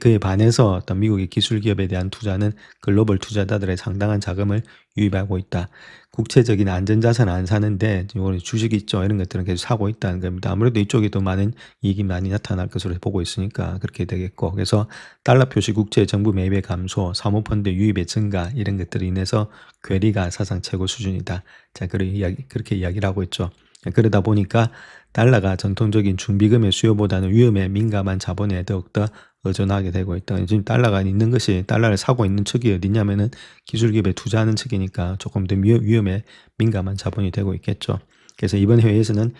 그에 반해서 어떤 미국의 기술 기업에 대한 투자는 글로벌 투자자들의 상당한 자금을 유입하고 있다. 국채적인 안전자산 안 사는데 이거는 주식 있죠. 이런 것들은 계속 사고 있다는 겁니다. 아무래도 이쪽이 더 많은 이익이 많이 나타날 것으로 보고 있으니까 그렇게 되겠고 그래서 달러 표시 국채 정부 매입의 감소, 사모펀드 유입의 증가 이런 것들로 인해서 괴리가 사상 최고 수준이다. 자, 그렇게 이야기를 하고 있죠. 그러다 보니까 달러가 전통적인 준비금의 수요보다는 위험에 민감한 자본에 더욱더 의존하게 되고 있다. 지금 달러가 있는 것이 달러를 사고 있는 측이 어디냐면은 기술기업에 투자하는 측이니까 조금 더 위험에 민감한 자본이 되고 있겠죠. 그래서 이번 회의에서는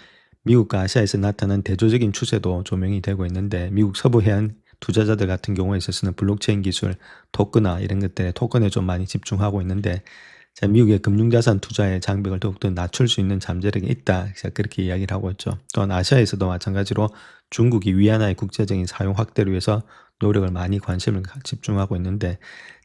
미국과 아시아에서 나타난 대조적인 추세도 조명이 되고 있는데 미국 서부 해안 투자자들 같은 경우에 있어서는 블록체인 기술, 토큰화 이런 것들에 토큰에 좀 많이 집중하고 있는데 자, 미국의 금융자산 투자의 장벽을 더욱더 낮출 수 있는 잠재력이 있다. 그렇게 이야기를 하고 있죠. 또한 아시아에서도 마찬가지로 중국이 위안화의 국제적인 사용 확대를 위해서 노력을 많이 관심을 집중하고 있는데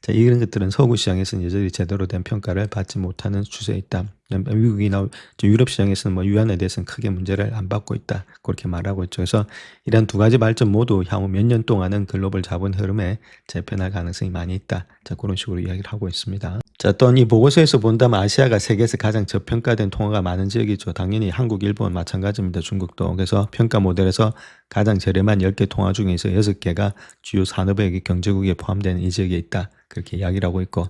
자, 이런 것들은 서구 시장에서는 여전히 제대로 된 평가를 받지 못하는 추세에 있다. 미국이나 유럽 시장에서는 뭐 위안에 대해서는 크게 문제를 안 받고 있다. 그렇게 말하고 있죠. 그래서 이런 두 가지 발전 모두 향후 몇 년 동안은 글로벌 자본 흐름에 재편할 가능성이 많이 있다. 자, 그런 식으로 이야기를 하고 있습니다. 자, 또한 이 보고서에서 본다면 아시아가 세계에서 가장 저평가된 통화가 많은 지역이죠. 당연히 한국, 일본 마찬가지입니다. 중국도. 그래서 평가 모델에서 가장 저렴한 10개 통화 중에서 6개가 주요 산업의 경제국에 포함되는 이 지역에 있다. 그렇게 이야기를 하고 있고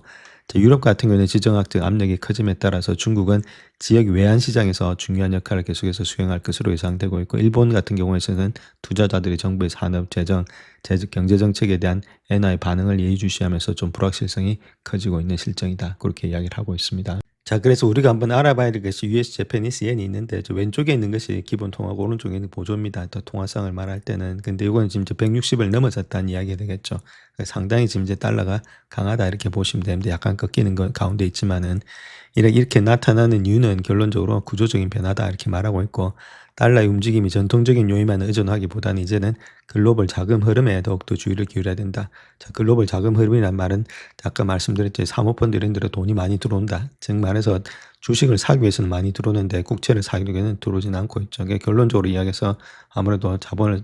자, 유럽 같은 경우는 지정학적 압력이 커짐에 따라서 중국은 지역 외환 시장에서 중요한 역할을 계속해서 수행할 것으로 예상되고 있고 일본 같은 경우에는 투자자들이 정부의 산업, 재정, 경제 정책에 대한 엔화의 반응을 예의주시하면서 좀 불확실성이 커지고 있는 실정이다. 그렇게 이야기를 하고 있습니다. 자, 그래서 우리가 한번 알아봐야 될 것이 US 제페니스 엔이 있는데 저 왼쪽에 있는 것이 기본 통화고 오른쪽에 있는 보조입니다. 또 통화상을 말할 때는 근데 이거는 지금 160을 넘어섰다는 이야기가 되겠죠. 상당히 지금 이제 달러가 강하다 이렇게 보시면 되는데 약간 꺾이는 건 가운데 있지만은 이렇게 나타나는 이유는 결론적으로 구조적인 변화다 이렇게 말하고 있고 달러의 움직임이 전통적인 요인만 의존하기보다는 이제는 글로벌 자금 흐름에 더욱더 주의를 기울여야 된다. 자, 글로벌 자금 흐름이란 말은 아까 말씀드렸듯이 사모펀드 이런 데로 돈이 많이 들어온다. 즉 말해서 주식을 사기 위해서는 많이 들어오는데 국채를 사기 위해서는 들어오지는 않고 있죠. 결론적으로 이야기해서 아무래도 자본을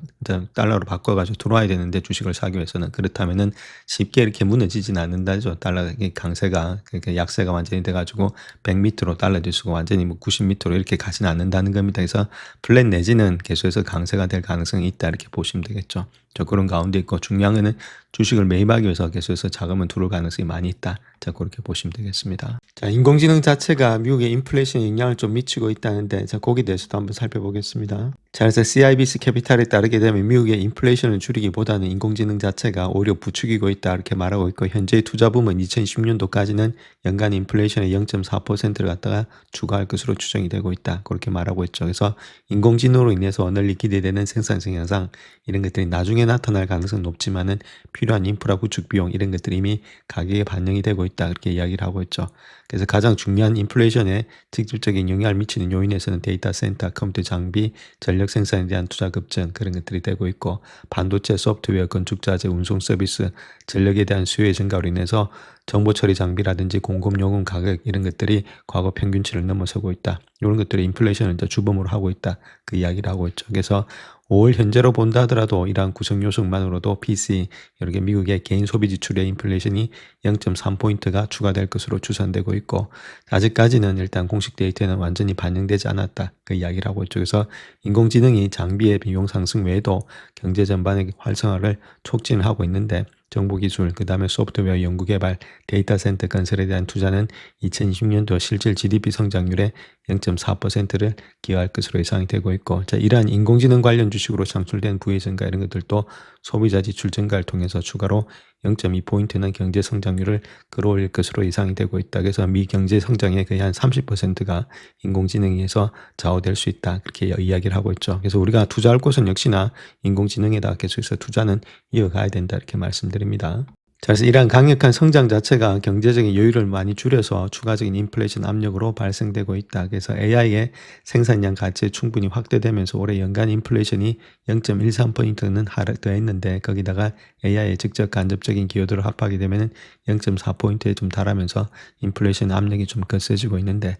달러로 바꿔가지고 들어와야 되는데 주식을 사기 위해서는 그렇다면은 쉽게 이렇게 무너지지는 않는다죠. 달러의 강세가 그러니까 약세가 완전히 돼가지고 100m로 달러 지수가 완전히 뭐 90m로 이렇게 가지는 않는다는 겁니다. 그래서 플랫 내지는 계속해서 강세가 될 가능성이 있다 이렇게 보시면 되겠죠. 저 그런 가운데 있고 중요한 거는 주식을 매입하기 위해서 계속해서 자금은 들어올 가능성이 많이 있다. 자, 그렇게 보시면 되겠습니다. 자, 인공지능 자체가 미국의 인플레이션에 영향을 좀 미치고 있다는데 자, 거기에 대해서도 한번 살펴보겠습니다. 자, 그래서 CIBC 캐피탈에 따르게 되면 미국의 인플레이션을 줄이기보다는 인공지능 자체가 오히려 부추기고 있다 이렇게 말하고 있고 현재의 투자붐은 2010년도까지는 연간 인플레이션의 0.4%를 갖다가 추가할 것으로 추정이 되고 있다. 그렇게 말하고 있죠. 그래서 인공지능으로 인해서 널리 기대되는 생산성 향상 이런 것들이 나중에 나타날 가능성은 높지만은 필요한 인프라 구축 비용 이런 것들이 이미 가격에 반영이 되고 있다. 그렇게 이야기를 하고 있죠. 그래서 가장 중요한 인플레이션에 직접적인 영향을 미치는 요인에서는 데이터 센터, 컴퓨터 장비, 전력 생산에 대한 투자 급증 그런 것들이 되고 있고 반도체, 소프트웨어, 건축자재, 운송 서비스, 전력에 대한 수요의 증가로 인해서 정보 처리 장비라든지 공급요금 가격 이런 것들이 과거 평균치를 넘어서고 있다. 이런 것들이 인플레이션을 이제 주범으로 하고 있다. 그 이야기를 하고 있죠. 그래서 5월 현재로 본다 하더라도 이러한 구성 요소만으로도 PC 이렇게 미국의 개인 소비 지출의 인플레이션이 0.3포인트가 추가될 것으로 추산되고 있고 아직까지는 일단 공식 데이터에는 완전히 반영되지 않았다. 그 이야기를 하고 있죠. 그래서 인공지능이 장비의 비용 상승 외에도 경제 전반의 활성화를 촉진을 하고 있는데 정보기술, 그 다음에 소프트웨어 연구개발, 데이터 센터 건설에 대한 투자는 2020년도 실질 GDP 성장률의 0.4%를 기여할 것으로 예상이 되고 있고 자, 이러한 인공지능 관련 주식으로 창출된 부의 증가 이런 것들도 소비자 지출 증가를 통해서 추가로 0.2포인트는 경제 성장률을 끌어올릴 것으로 예상이 되고 있다. 그래서 미 경제 성장의 거의 한 30%가 인공지능에 의해서 좌우될 수 있다. 그렇게 이야기를 하고 있죠. 그래서 우리가 투자할 곳은 역시나 인공지능에다 계속해서 투자는 이어가야 된다. 이렇게 말씀드립니다. 자, 그래서 이러한 강력한 성장 자체가 경제적인 여유를 많이 줄여서 추가적인 인플레이션 압력으로 발생되고 있다. 그래서 AI의 생산량 가치 충분히 확대되면서 올해 연간 인플레이션이 0.13포인트는 하락되었는데 거기다가 AI의 직접 간접적인 기여도를 합하게 되면 0.4포인트에 좀 달하면서 인플레이션 압력이 좀 거세지고 있는데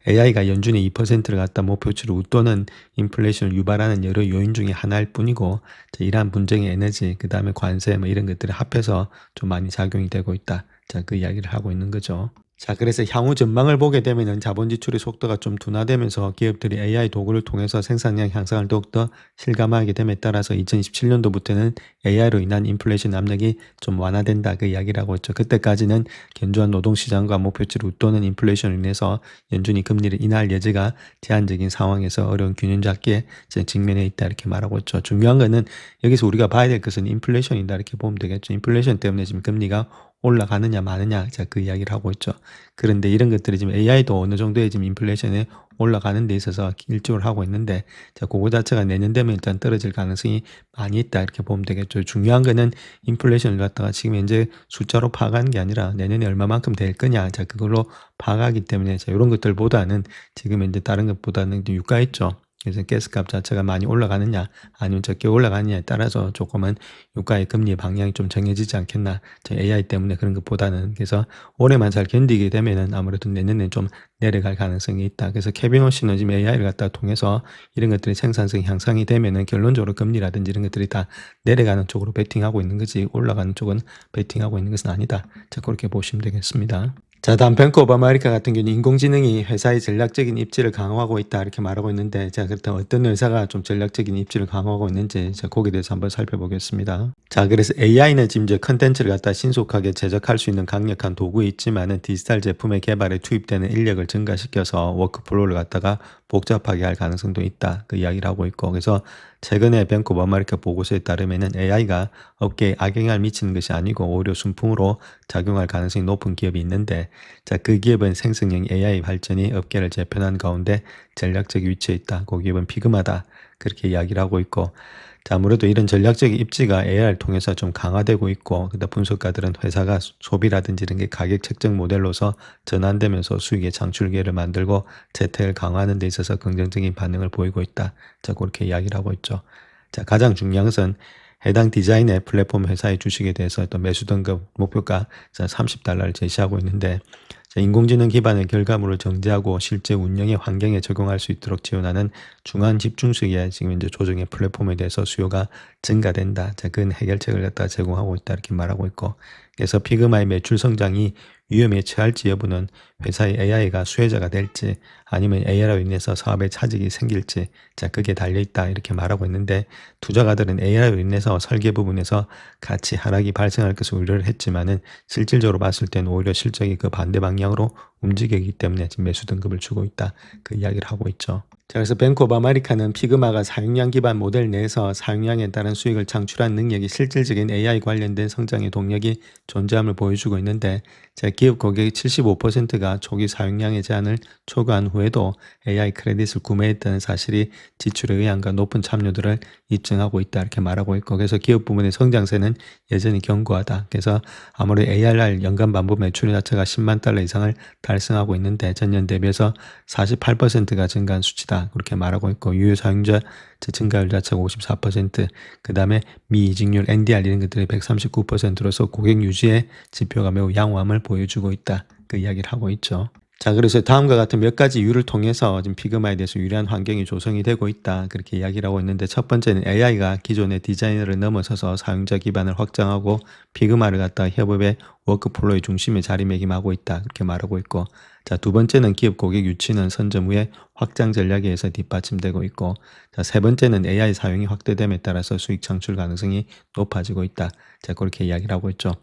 AI가 연준이 2%를 갖다 목표치로 웃도는 인플레이션을 유발하는 여러 요인 중에 하나일 뿐이고 이러한 분쟁의 에너지, 그 다음에 관세 뭐 이런 것들을 합해서 좀 많이 작용이 되고 있다. 자, 그 이야기를 하고 있는 거죠. 자, 그래서 향후 전망을 보게 되면은 자본 지출의 속도가 좀 둔화되면서 기업들이 AI 도구를 통해서 생산량 향상을 더욱더 실감하게 됨에 따라서 2027년도부터는 AI로 인한 인플레이션 압력이 좀 완화된다. 그 이야기를 하고 있죠. 그때까지는 견조한 노동시장과 목표치를 웃도는 인플레이션을 인해서 연준이 금리를 인하할 여지가 제한적인 상황에서 어려운 균형 잡기에 직면해 있다. 이렇게 말하고 있죠. 중요한 거는 여기서 우리가 봐야 될 것은 인플레이션이다. 이렇게 보면 되겠죠. 인플레이션 때문에 지금 금리가 올라가느냐 마느냐, 자, 그 이야기를 하고 있죠. 그런데 이런 것들이 지금 AI도 어느 정도의 지금 인플레이션에 올라가는 데 있어서 일조를 하고 있는데, 자, 그거 자체가 내년 되면 일단 떨어질 가능성이 많이 있다. 이렇게 보면 되겠죠. 중요한 거는 인플레이션을 갖다가 지금 현재 숫자로 파악하는 게 아니라 내년에 얼마만큼 될 거냐, 자, 그걸로 파악하기 때문에, 자, 이런 것들보다는 지금 현재 다른 것보다는 유가 있죠. 그래서 가스값 자체가 많이 올라가느냐 아니면 적게 올라가느냐에 따라서 조금은 유가의 금리의 방향이 좀 정해지지 않겠나. AI 때문에 그런 것보다는. 그래서 올해만 잘 견디게 되면은 아무래도 내년에 좀 내려갈 가능성이 있다. 그래서 케빈 호시는 지금 AI를 갖다 통해서 이런 것들이 생산성 향상이 되면은 결론적으로 금리라든지 이런 것들이 다 내려가는 쪽으로 베팅하고 있는 거지 올라가는 쪽은 베팅하고 있는 것은 아니다. 자, 그렇게 보시면 되겠습니다. 자, 다음 뱅크 오브 아메리카 같은 경우는 인공지능이 회사의 전략적인 입지를 강화하고 있다 이렇게 말하고 있는데, 자, 그렇다면 어떤 회사가 좀 전략적인 입지를 강화하고 있는지, 자, 거기에 대해서 한번 살펴보겠습니다. 자, 그래서 AI는 지금 이제 컨텐츠를 갖다 신속하게 제작할 수 있는 강력한 도구에 있지만은 디지털 제품의 개발에 투입되는 인력을 증가시켜서 워크플로우를 갖다가 복잡하게 할 가능성도 있다. 그 이야기를 하고 있고, 그래서 최근에 뱅크 오브 아메리카 보고서에 따르면은 AI가 업계에 악영향을 미치는 것이 아니고 오히려 순풍으로 작용할 가능성이 높은 기업이 있는데, 자, 그 기업은 생성형 AI 발전이 업계를 재편한 가운데 전략적 위치에 있다. 그 기업은 피그마다. 그렇게 이야기를 하고 있고, 자, 아무래도 이런 전략적 입지가 AI를 통해서 좀 강화되고 있고, 그다음 분석가들은 회사가 소비라든지 이런 게 가격 책정 모델로서 전환되면서 수익의 창출 기회를 만들고 재테크를 강화하는 데 있어서 긍정적인 반응을 보이고 있다. 자, 그렇게 이야기를 하고 있죠. 자, 가장 중요한 것은 해당 디자인의 플랫폼 회사의 주식에 대해서 또 매수 등급 목표가 $30를 제시하고 있는데, 인공지능 기반의 결과물을 정제하고 실제 운영의 환경에 적용할 수 있도록 지원하는 중간 집중식의 지금 이제 조정의 플랫폼에 대해서 수요가 증가된다. 자, 그건 해결책을 갖다 제공하고 있다 이렇게 말하고 있고, 그래서 피그마의 매출 성장이 위험에 처할지 여부는 회사의 AI가 수혜자가 될지 아니면 AI로 인해서 사업에 차질이 생길지, 자, 그게 달려있다 이렇게 말하고 있는데, 투자가들은 AI로 인해서 설계 부분에서 같이 하락이 발생할 것을 우려를 했지만은 실질적으로 봤을 때는 오히려 실적이 그 반대 방향으로 움직이기 때문에 지금 매수 등급을 주고 있다. 그 이야기를 하고 있죠. 자, 그래서 뱅크 오브 아메리카는 피그마가 사용량 기반 모델 내에서 사용량에 따른 수익을 창출한 능력이 실질적인 AI 관련된 성장의 동력이 존재함을 보여주고 있는데, 자, 기업 고객의 75%가 초기 사용량의 제한을 초과한 후에도 AI 크레딧을 구매했다는 사실이 지출의 의향과 높은 참여도를 입증하고 있다 이렇게 말하고 있고, 그래서 기업 부문의 성장세는 여전히 견고하다. 그래서 아무래도 ARR 연간 반부 매출 자체가 10만 달러 이상을 달성하고 있는데 전년 대비해서 48%가 증가한 수치다 그렇게 말하고 있고, 유효 사용자 증가율 자체가 54%, 그 다음에 미이직률 NDR 이런 것들이 139%로서 고객 유지의 지표가 매우 양호함을 보여주고 있다. 그 이야기를 하고 있죠. 자, 그래서 다음과 같은 몇 가지 이유를 통해서 지금 피그마에 대해서 유리한 환경이 조성이 되고 있다. 그렇게 이야기를 하고 있는데, 첫 번째는 AI가 기존의 디자이너를 넘어서서 사용자 기반을 확장하고 피그마를 갖다가 협업의 워크플로의 중심에 자리매김하고 있다. 그렇게 말하고 있고, 자, 두 번째는 기업 고객 유치는 선점 후에 확장 전략에 의해서 뒷받침되고 있고, 자, 세 번째는 AI 사용이 확대됨에 따라서 수익 창출 가능성이 높아지고 있다. 자, 그렇게 이야기를 하고 있죠.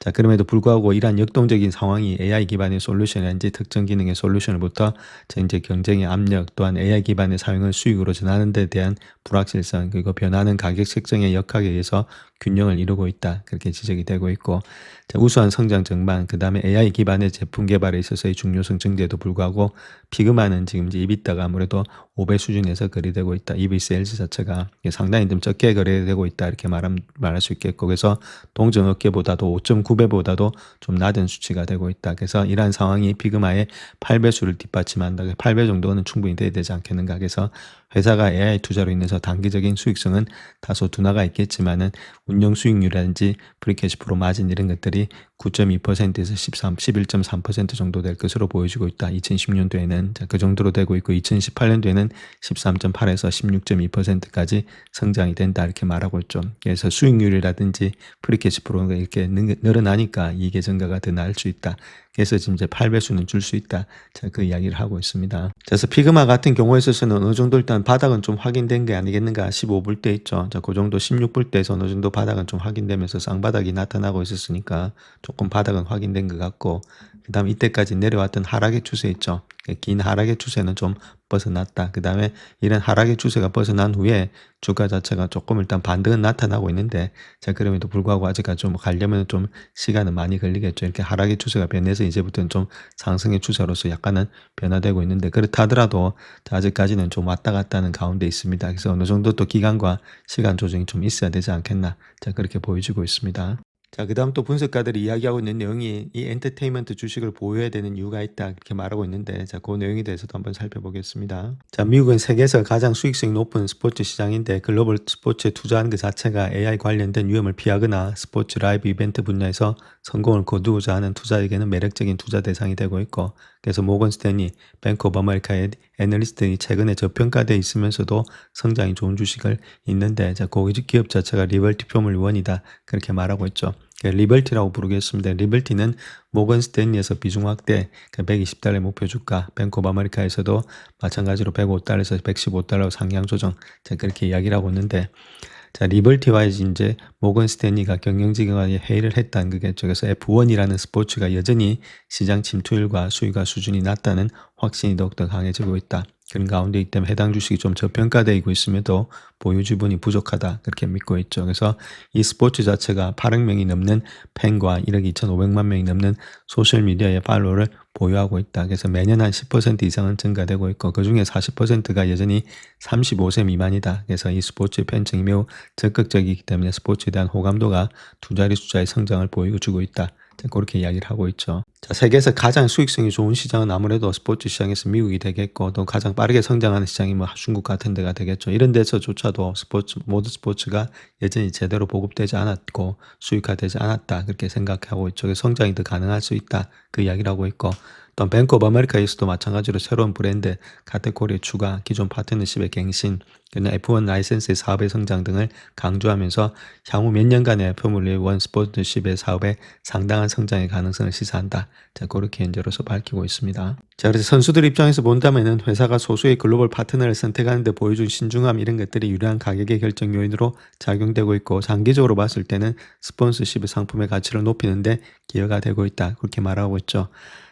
자, 그럼에도 불구하고 이러한 역동적인 상황이 AI 기반의 솔루션이란지 특정 기능의 솔루션으로부터 이제 경쟁의 압력 또한 AI 기반의 사용을 수익으로 전하는 데 대한 불확실성 그리고 변하는 가격 책정의 역학에 의해서 균형을 이루고 있다. 그렇게 지적이 되고 있고, 자, 우수한 성장 전망, 그 다음에 AI 기반의 제품 개발에 있어서의 중요성 증대에도 불구하고 피그마는 지금 이제 EBITDA가 아무래도 5배 수준에서 거래되고 있다. EV 세일즈 자체가 상당히 좀 적게 거래되고 있다. 이렇게 말할 수 있겠고, 그래서 동종업계보다도 5.9배보다도 좀 낮은 수치가 되고 있다. 그래서 이러한 상황이 피그마의 8배수를 뒷받침한다. 8배 정도는 충분히 돼야 되지 않겠는가. 그래서 회사가 AI 투자로 인해서 단기적인 수익성은 다소 둔화가 있겠지만은 운영 수익률이라든지 프리캐시 프로 마진 이런 것들이 9.2%에서 11.3% 정도 될 것으로 보여지고 있다. 2010년도에는 그 정도로 되고 있고 2018년도에는 13.8에서 16.2%까지 성장이 된다 이렇게 말하고 있죠. 그래서 수익률이라든지 프리캐시 프로가 이렇게 늘어나니까 이익의 증가가 더 나을 수 있다. 그래서 지금 이제 8배수는 줄 수 있다. 자, 그 이야기를 하고 있습니다. 그래서 피그마 같은 경우에 있어서는 어느 정도 일단 바닥은 좀 확인된 게 아니겠는가. 15불대 있죠. 자, 그 정도 16불대에서 어느 정도 바닥은 좀 확인되면서 쌍바닥이 나타나고 있었으니까 조금 바닥은 확인된 것 같고, 그 다음 이때까지 내려왔던 하락의 추세 있죠. 긴 하락의 추세는 좀 벗어났다. 그 다음에 이런 하락의 추세가 벗어난 후에 주가 자체가 조금 일단 반등은 나타나고 있는데, 자, 그럼에도 불구하고 아직까지 좀 가려면 좀 시간은 많이 걸리겠죠. 이렇게 하락의 추세가 변해서 이제부터는 좀 상승의 추세로서 약간은 변화되고 있는데, 그렇다 하더라도 아직까지는 좀 왔다 갔다 하는 가운데 있습니다. 그래서 어느 정도 또 기간과 시간 조정이 좀 있어야 되지 않겠나. 자, 그렇게 보여지고 있습니다. 자, 그 다음 또 분석가들이 이야기하고 있는 내용이 이 엔터테인먼트 주식을 보유해야 되는 이유가 있다. 이렇게 말하고 있는데, 자, 그 내용에 대해서도 한번 살펴보겠습니다. 자, 미국은 세계에서 가장 수익성이 높은 스포츠 시장인데, 글로벌 스포츠에 투자하는 그 자체가 AI 관련된 위험을 피하거나 스포츠 라이브 이벤트 분야에서 성공을 거두고자 하는 투자에게는 매력적인 투자 대상이 되고 있고, 그래서 모건 스탠리, 뱅크 오브 아메리카의 애널리스트들이 최근에 저평가되어 있으면서도 성장이 좋은 주식을 있는데, 자, 그 기업 자체가 리버티 포뮬 1이다. 그렇게 말하고 있죠. 리버티라고 부르겠습니다. 리버티는 모건 스탠리에서 비중 확대, $120의 목표 주가, 뱅크 오브 아메리카에서도 마찬가지로 $105에서 $115로 상향 조정, 자, 그렇게 이야기를 하고 있는데, 자, 리버티와 이제 모건 스탠리가 경영지간에 회의를 했다는 거겠죠. 그래서 F1이라는 스포츠가 여전히 시장 침투율과 수익화 수준이 낮다는 확신이 더욱더 강해지고 있다. 그런 가운데 때문에 해당 주식이 좀 저평가되고 있음에도 보유 지분이 부족하다. 그렇게 믿고 있죠. 그래서 이 스포츠 자체가 8억 명이 넘는 팬과 1억 2,500만 명이 넘는 소셜미디어의 팔로워를 보유하고 있다. 그래서 매년 한 10% 이상은 증가되고 있고, 그중에 40%가 여전히 35세 미만이다. 그래서 이 스포츠의 팬층이 매우 적극적이기 때문에 스포츠에 대한 호감도가 두 자리 숫자의 성장을 보여주고 있다. 그렇게 이야기를 하고 있죠. 자, 세계에서 가장 수익성이 좋은 시장은 아무래도 스포츠 시장에서 미국이 되겠고, 또 가장 빠르게 성장하는 시장이 뭐 중국 같은 데가 되겠죠. 이런 데서조차도 모든 스포츠가 여전히 제대로 보급되지 않았고 수익화되지 않았다. 그렇게 생각하고 있죠. 성장이 더 가능할 수 있다. 그 이야기를 하고 있고, 또 뱅크 오브 아메리카에서도 마찬가지로 새로운 브랜드, 카테고리 추가, 기존 파트너십의 갱신, F1 라이센스의 사업의 성장 등을 강조하면서 향후 몇 년간의 포뮬러 1 스포츠십의 사업에 상당한 성장의 가능성을 시사한다. 자, 그렇게 현재로서 밝히고 있습니다. 자, 그래서 선수들 입장에서 본다면은 회사가 소수의 글로벌 파트너를 선택하는데 보여준 신중함 이런 것들이 유리한 가격의 결정 요인으로 작용되고 있고, 장기적으로 봤을 때는 스폰서십의 상품의 가치를 높이는데 기여가 되고 있다. 그렇게 말하고 있죠.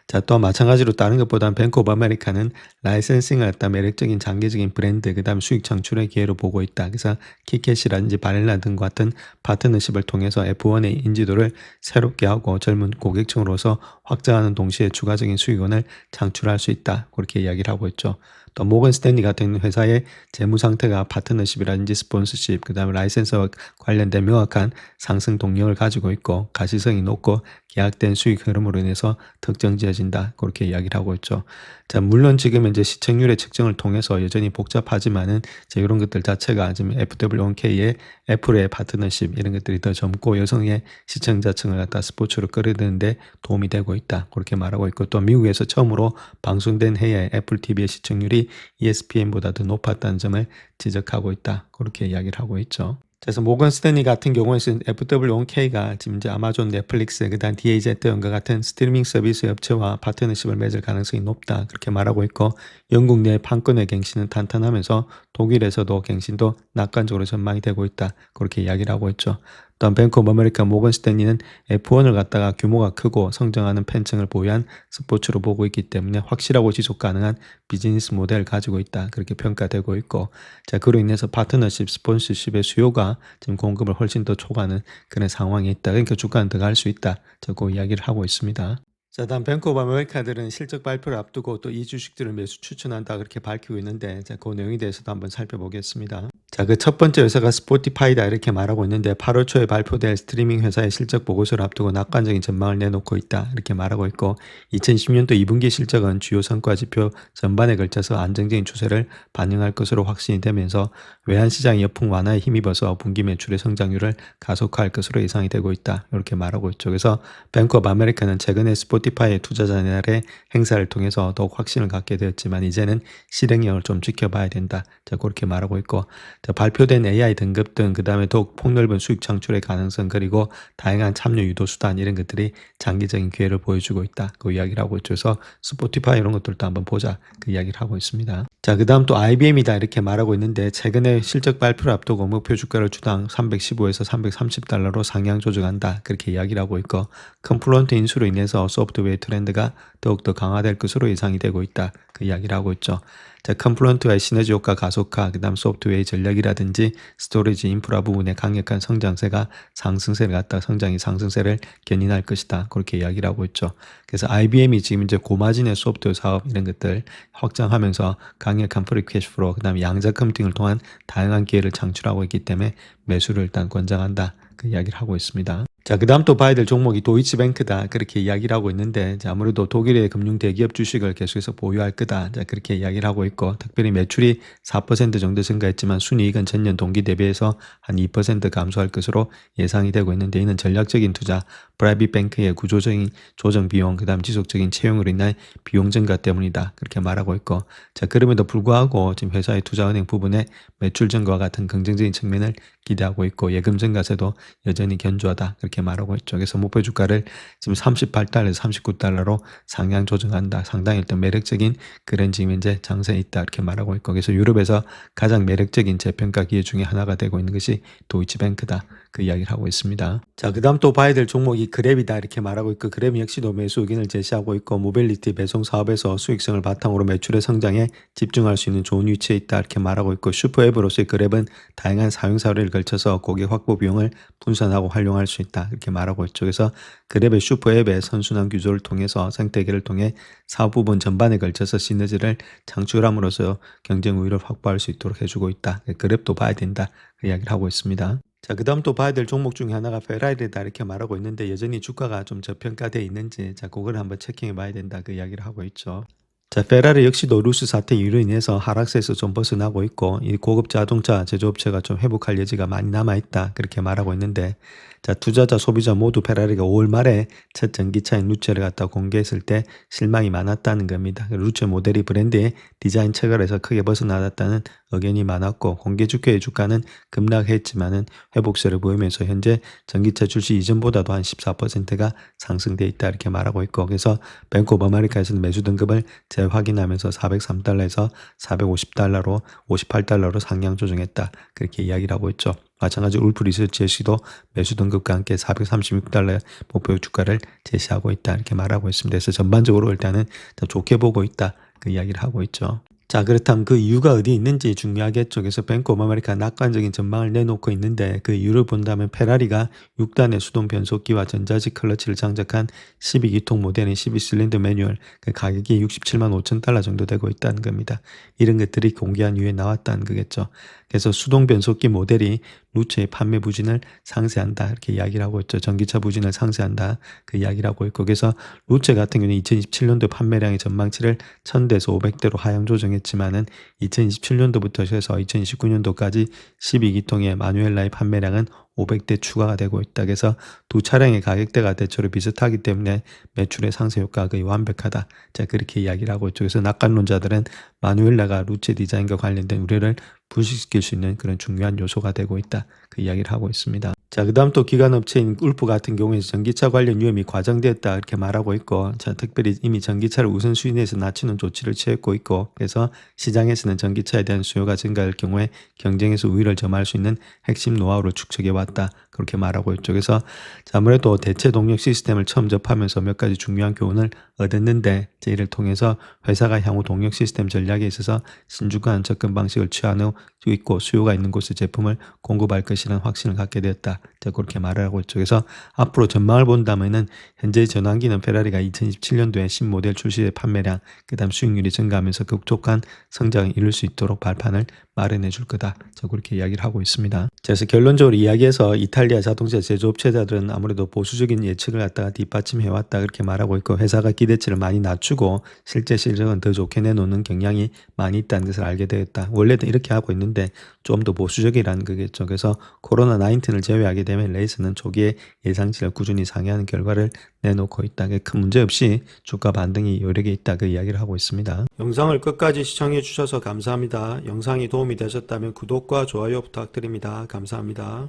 자, 또 마찬가지로 다른 것보다는 뱅크 오브 아메리카는 라이센싱을 갖다 매력적인 장기적인 브랜드, 그 다음 수익 창출의 기회로 보고 있다. 그래서 키캣이라든지 바렐라 등 같은 파트너십을 통해서 F1의 인지도를 새롭게 하고 젊은 고객층으로서 확장하는 동시에 추가적인 수익원을 창출할 수 있다. 그렇게 이야기를 하고 있죠. 또 모건 스탠리 같은 회사의 재무 상태가 파트너십이라든지 스폰서십, 그 다음에 라이센스와 관련된 명확한 상승 동력을 가지고 있고 가시성이 높고 계약된 수익 흐름으로 인해서 특정지어진다. 그렇게 이야기를 하고 있죠. 자, 물론 지금 이제 시청률의 측정을 통해서 여전히 복잡하지만은 이런 것들 자체가 지금 FW1K의 애플의 파트너십 이런 것들이 더 젊고 여성의 시청자층을 갖다 스포츠로 끌어들이는데 도움이 되고 있다. 그렇게 말하고 있고, 또 미국에서 처음으로 방송된 해에 애플 TV의 시청률이 ESPN보다 더 높았다는 점을 지적하고 있다. 그렇게 이야기를 하고 있죠. 그래서 모건 스탠리 같은 경우에는 FW1K가 지금 이제 아마존, 넷플릭스, 그다음 DAZ과 같은 스트리밍 서비스 업체와 파트너십을 맺을 가능성이 높다 그렇게 말하고 있고, 영국 내 판권의 갱신은 탄탄하면서 독일에서도 갱신도 낙관적으로 전망이 되고 있다 그렇게 이야기를 하고 있죠. 또한 뱅크 오브 아메리카 모건 스탠리는 F1을 갖다가 규모가 크고 성장하는 팬층을 보유한 스포츠로 보고 있기 때문에 확실하고 지속 가능한 비즈니스 모델을 가지고 있다 그렇게 평가되고 있고, 자 그로 인해서 파트너십, 스폰서십의 수요가 지금 공급을 훨씬 더 초과하는 그런 상황이 있다. 그러니까 주가는 더 갈 수 있다. 그 이야기를 하고 있습니다. 자, 다음 뱅크 오브 아메리카들은 실적 발표를 앞두고 또 이 주식들을 매수 추천한다 그렇게 밝히고 있는데, 자, 그 내용에 대해서도 한번 살펴보겠습니다. 자, 그 첫 번째 회사가 스포티파이다 이렇게 말하고 있는데, 8월 초에 발표될 스트리밍 회사의 실적 보고서를 앞두고 낙관적인 전망을 내놓고 있다 이렇게 말하고 있고, 2010년도 2분기 실적은 주요 성과 지표 전반에 걸쳐서 안정적인 추세를 반영할 것으로 확신이 되면서 외환시장 여풍 완화에 힘입어서 분기 매출의 성장률을 가속화할 것으로 예상이 되고 있다 이렇게 말하고 있죠. 그래서 뱅크 오브 아메리카는 최근에 스포티파이의 투자자들의 행사를 통해서 더욱 확신을 갖게 되었지만, 이제는 실행력을 좀 지켜봐야 된다. 자, 그렇게 말하고 있고, 자, 발표된 AI 등급 등 그다음에 더욱 폭넓은 수익 창출의 가능성, 그리고 다양한 참여 유도 수단 이런 것들이 장기적인 기회를 보여주고 있다. 그 이야기를 하고 있죠. 그래서 스포티파이 이런 것들도 한번 보자. 그 이야기를 하고 있습니다. 자, 그다음 또 IBM이다 이렇게 말하고 있는데, 최근에 실적 발표를 앞두고 목표 주가를 주당 315에서 330달러로 상향 조정한다 그렇게 이야기를 하고 있고, 컴플루언트 인수로 인해서 소프트웨어 트렌드가 더욱더 강화될 것으로 예상이 되고 있다 그 이야기를 하고 있죠. 자, 컴플루언트와의 시너지 효과 가속화, 그다음 소프트웨어의 전략이라든지 스토리지 인프라 부분의 강력한 성장세가 상승세를 갖다 성장이 상승세를 견인할 것이다 그렇게 이야기를 하고 있죠. 그래서 IBM이 지금 이제 고마진의 소프트웨어 사업 이런 것들 확장하면서 강력한 프리 캐시플로우, 그다음에 양자 컴퓨팅을 통한 다양한 기회를 창출하고 있기 때문에 매수를 일단 권장한다 그 이야기를 하고 있습니다. 자, 그 다음 또 봐야 될 종목이 도이치뱅크다 그렇게 이야기를 하고 있는데, 자, 아무래도 독일의 금융 대기업 주식을 계속해서 보유할 거다, 자, 그렇게 이야기를 하고 있고, 특별히 매출이 4% 정도 증가했지만 순이익은 전년 동기 대비해서 한 2% 감소할 것으로 예상이 되고 있는데, 이는 전략적인 투자, 프라이빗 뱅크의 구조적인 조정 비용, 그 다음 지속적인 채용으로 인한 비용 증가 때문이다 그렇게 말하고 있고, 자, 그럼에도 불구하고 지금 회사의 투자은행 부분에 매출 증가와 같은 긍정적인 측면을 기대하고 있고, 예금 증가세도 여전히 견조하다 그렇게 말하고 있죠. 그래서 목표 주가를 지금 38달러에서 39달러로 상향 조정한다. 상당히 일단 매력적인 그런 지금 현재 장세에 있다 이렇게 말하고 있고, 그래서 유럽에서 가장 매력적인 재평가 기회 중에 하나가 되고 있는 것이 도이치뱅크다 그 이야기를 하고 있습니다. 자, 그 다음 또 봐야 될 종목이 그랩이다 이렇게 말하고 있고, 그랩 역시도 매수 의견을 제시하고 있고, 모빌리티 배송 사업에서 수익성을 바탕으로 매출의 성장에 집중할 수 있는 좋은 위치에 있다 이렇게 말하고 있고, 슈퍼앱으로서의 그랩은 다양한 사용 사례를 걸쳐서 고객 확보 비용을 분산하고 활용할 수 있다 이렇게 말하고 있죠. 그래서 그랩의 슈퍼앱의 선순환 구조를 통해서 생태계를 통해 사업 부분 전반에 걸쳐서 시너지를 창출함으로써 경쟁 우위를 확보할 수 있도록 해주고 있다. 그랩도 봐야 된다 그 이야기를 하고 있습니다. 자, 그 다음 또 봐야 될 종목 중에 하나가 페라리다 이렇게 말하고 있는데, 여전히 주가가 좀 저평가되어 있는지, 자, 그걸 한번 체킹해 봐야 된다 그 이야기를 하고 있죠. 자, 페라리 역시도 루스 사태 이유로 인해서 하락세에서 좀 벗어나고 있고, 이 고급 자동차 제조업체가 좀 회복할 여지가 많이 남아있다 그렇게 말하고 있는데, 자, 투자자, 소비자 모두 페라리가 5월 말에 첫 전기차인 루체를 갖다 공개했을 때 실망이 많았다는 겁니다. 루체 모델이 브랜드의 디자인 체결에서 크게 벗어나갔다는 의견이 많았고, 공개 주가의 주가는 급락했지만은 회복세를 보이면서 현재 전기차 출시 이전보다도 한 14%가 상승돼 있다 이렇게 말하고 있고, 그래서 뱅크 오브 아메리카에서는 매수 등급을 재확인하면서 403달러에서 450달러로 58달러로 상향 조정했다 그렇게 이야기를 하고 있죠. 마찬가지로 울프 리서치에서도 매수 등급과 함께 436달러의 목표 주가를 제시하고 있다 이렇게 말하고 있습니다. 그래서 전반적으로 일단은 더 좋게 보고 있다 그 이야기를 하고 있죠. 자, 그렇다면 그 이유가 어디 있는지 중요하겠죠. 그래서 뱅크 오브 아메리카 낙관적인 전망을 내놓고 있는데, 그 이유를 본다면 페라리가 6단의 수동 변속기와 전자식 클러치를 장착한 12기통 모델인 12실린더 매뉴얼, 그 가격이 67만 5천 달러 정도 되고 있다는 겁니다. 이런 것들이 공개한 이후에 나왔다는 거겠죠. 그래서 수동 변속기 모델이 루체의 판매 부진을 상쇄한다 이렇게 이야기를 하고 있죠. 전기차 부진을 상쇄한다 그 이야기를 하고 있고, 그래서 루체 같은 경우는 2027년도 판매량의 전망치를 1000대에서 500대로 하향 조정했지만은 2027년도부터 해서 2029년도까지 12기통의 마누엘라의 판매량은 500대 추가가 되고 있다. 그래서 두 차량의 가격대가 대체로 비슷하기 때문에 매출의 상승 효과가 거의 완벽하다. 자, 그렇게 이야기를 하고 있죠. 그래서 낙관론자들은 마누엘라가 루체 디자인과 관련된 우려를 불식시킬 수 있는 그런 중요한 요소가 되고 있다. 그 이야기를 하고 있습니다. 자, 그 다음 또 기관업체인 울프 같은 경우에 전기차 관련 위험이 과장되었다 이렇게 말하고 있고, 자, 특별히 이미 전기차를 우선순위에서 낮추는 조치를 취했고 있고, 그래서 시장에서는 전기차에 대한 수요가 증가할 경우에 경쟁에서 우위를 점할 수 있는 핵심 노하우를 축적해 왔다 그렇게 말하고 있죠. 그래서 자, 아무래도 대체 동력 시스템을 처음 접하면서 몇 가지 중요한 교훈을 얻었는데, 이를 통해서 회사가 향후 동력 시스템 전략에 있어서 신중한 접근 방식을 취하고 있고 수요가 있는 곳에 제품을 공급할 것이라는 확신을 갖게 되었다. 자, 그렇게 말을 하고 있죠. 그래서 앞으로 전망을 본다면은 현재 전환기는 페라리가 2027년도에 신모델 출시의 판매량, 그다음 수익률이 증가하면서 급속한 성장을 이룰 수 있도록 발판을 마련해 줄 거다. 자, 그렇게 이야기를 하고 있습니다. 그래서 결론적으로 이야기해서 이탈리아 자동차 제조업체들은 아무래도 보수적인 예측을 갖다가 뒷받침해 왔다 그렇게 말하고 있고, 회사가 기대치를 많이 낮추고 실제 실적은 더 좋게 내놓는 경향이 많이 있다는 것을 알게 되었다. 원래도 이렇게 하고 있는데 좀 더 보수적이라는 거겠죠. 그래서 코로나19를 제외하게 되면 레이스는 초기에 예상치를 꾸준히 상회하는 결과를 내놓고 있다. 큰 문제 없이 주가 반등이 여력에 있다 그 이야기를 하고 있습니다. 영상을 끝까지 시청해 주셔서 감사합니다. 영상이 도움이 되셨다면 구독과 좋아요 부탁드립니다. 감사합니다.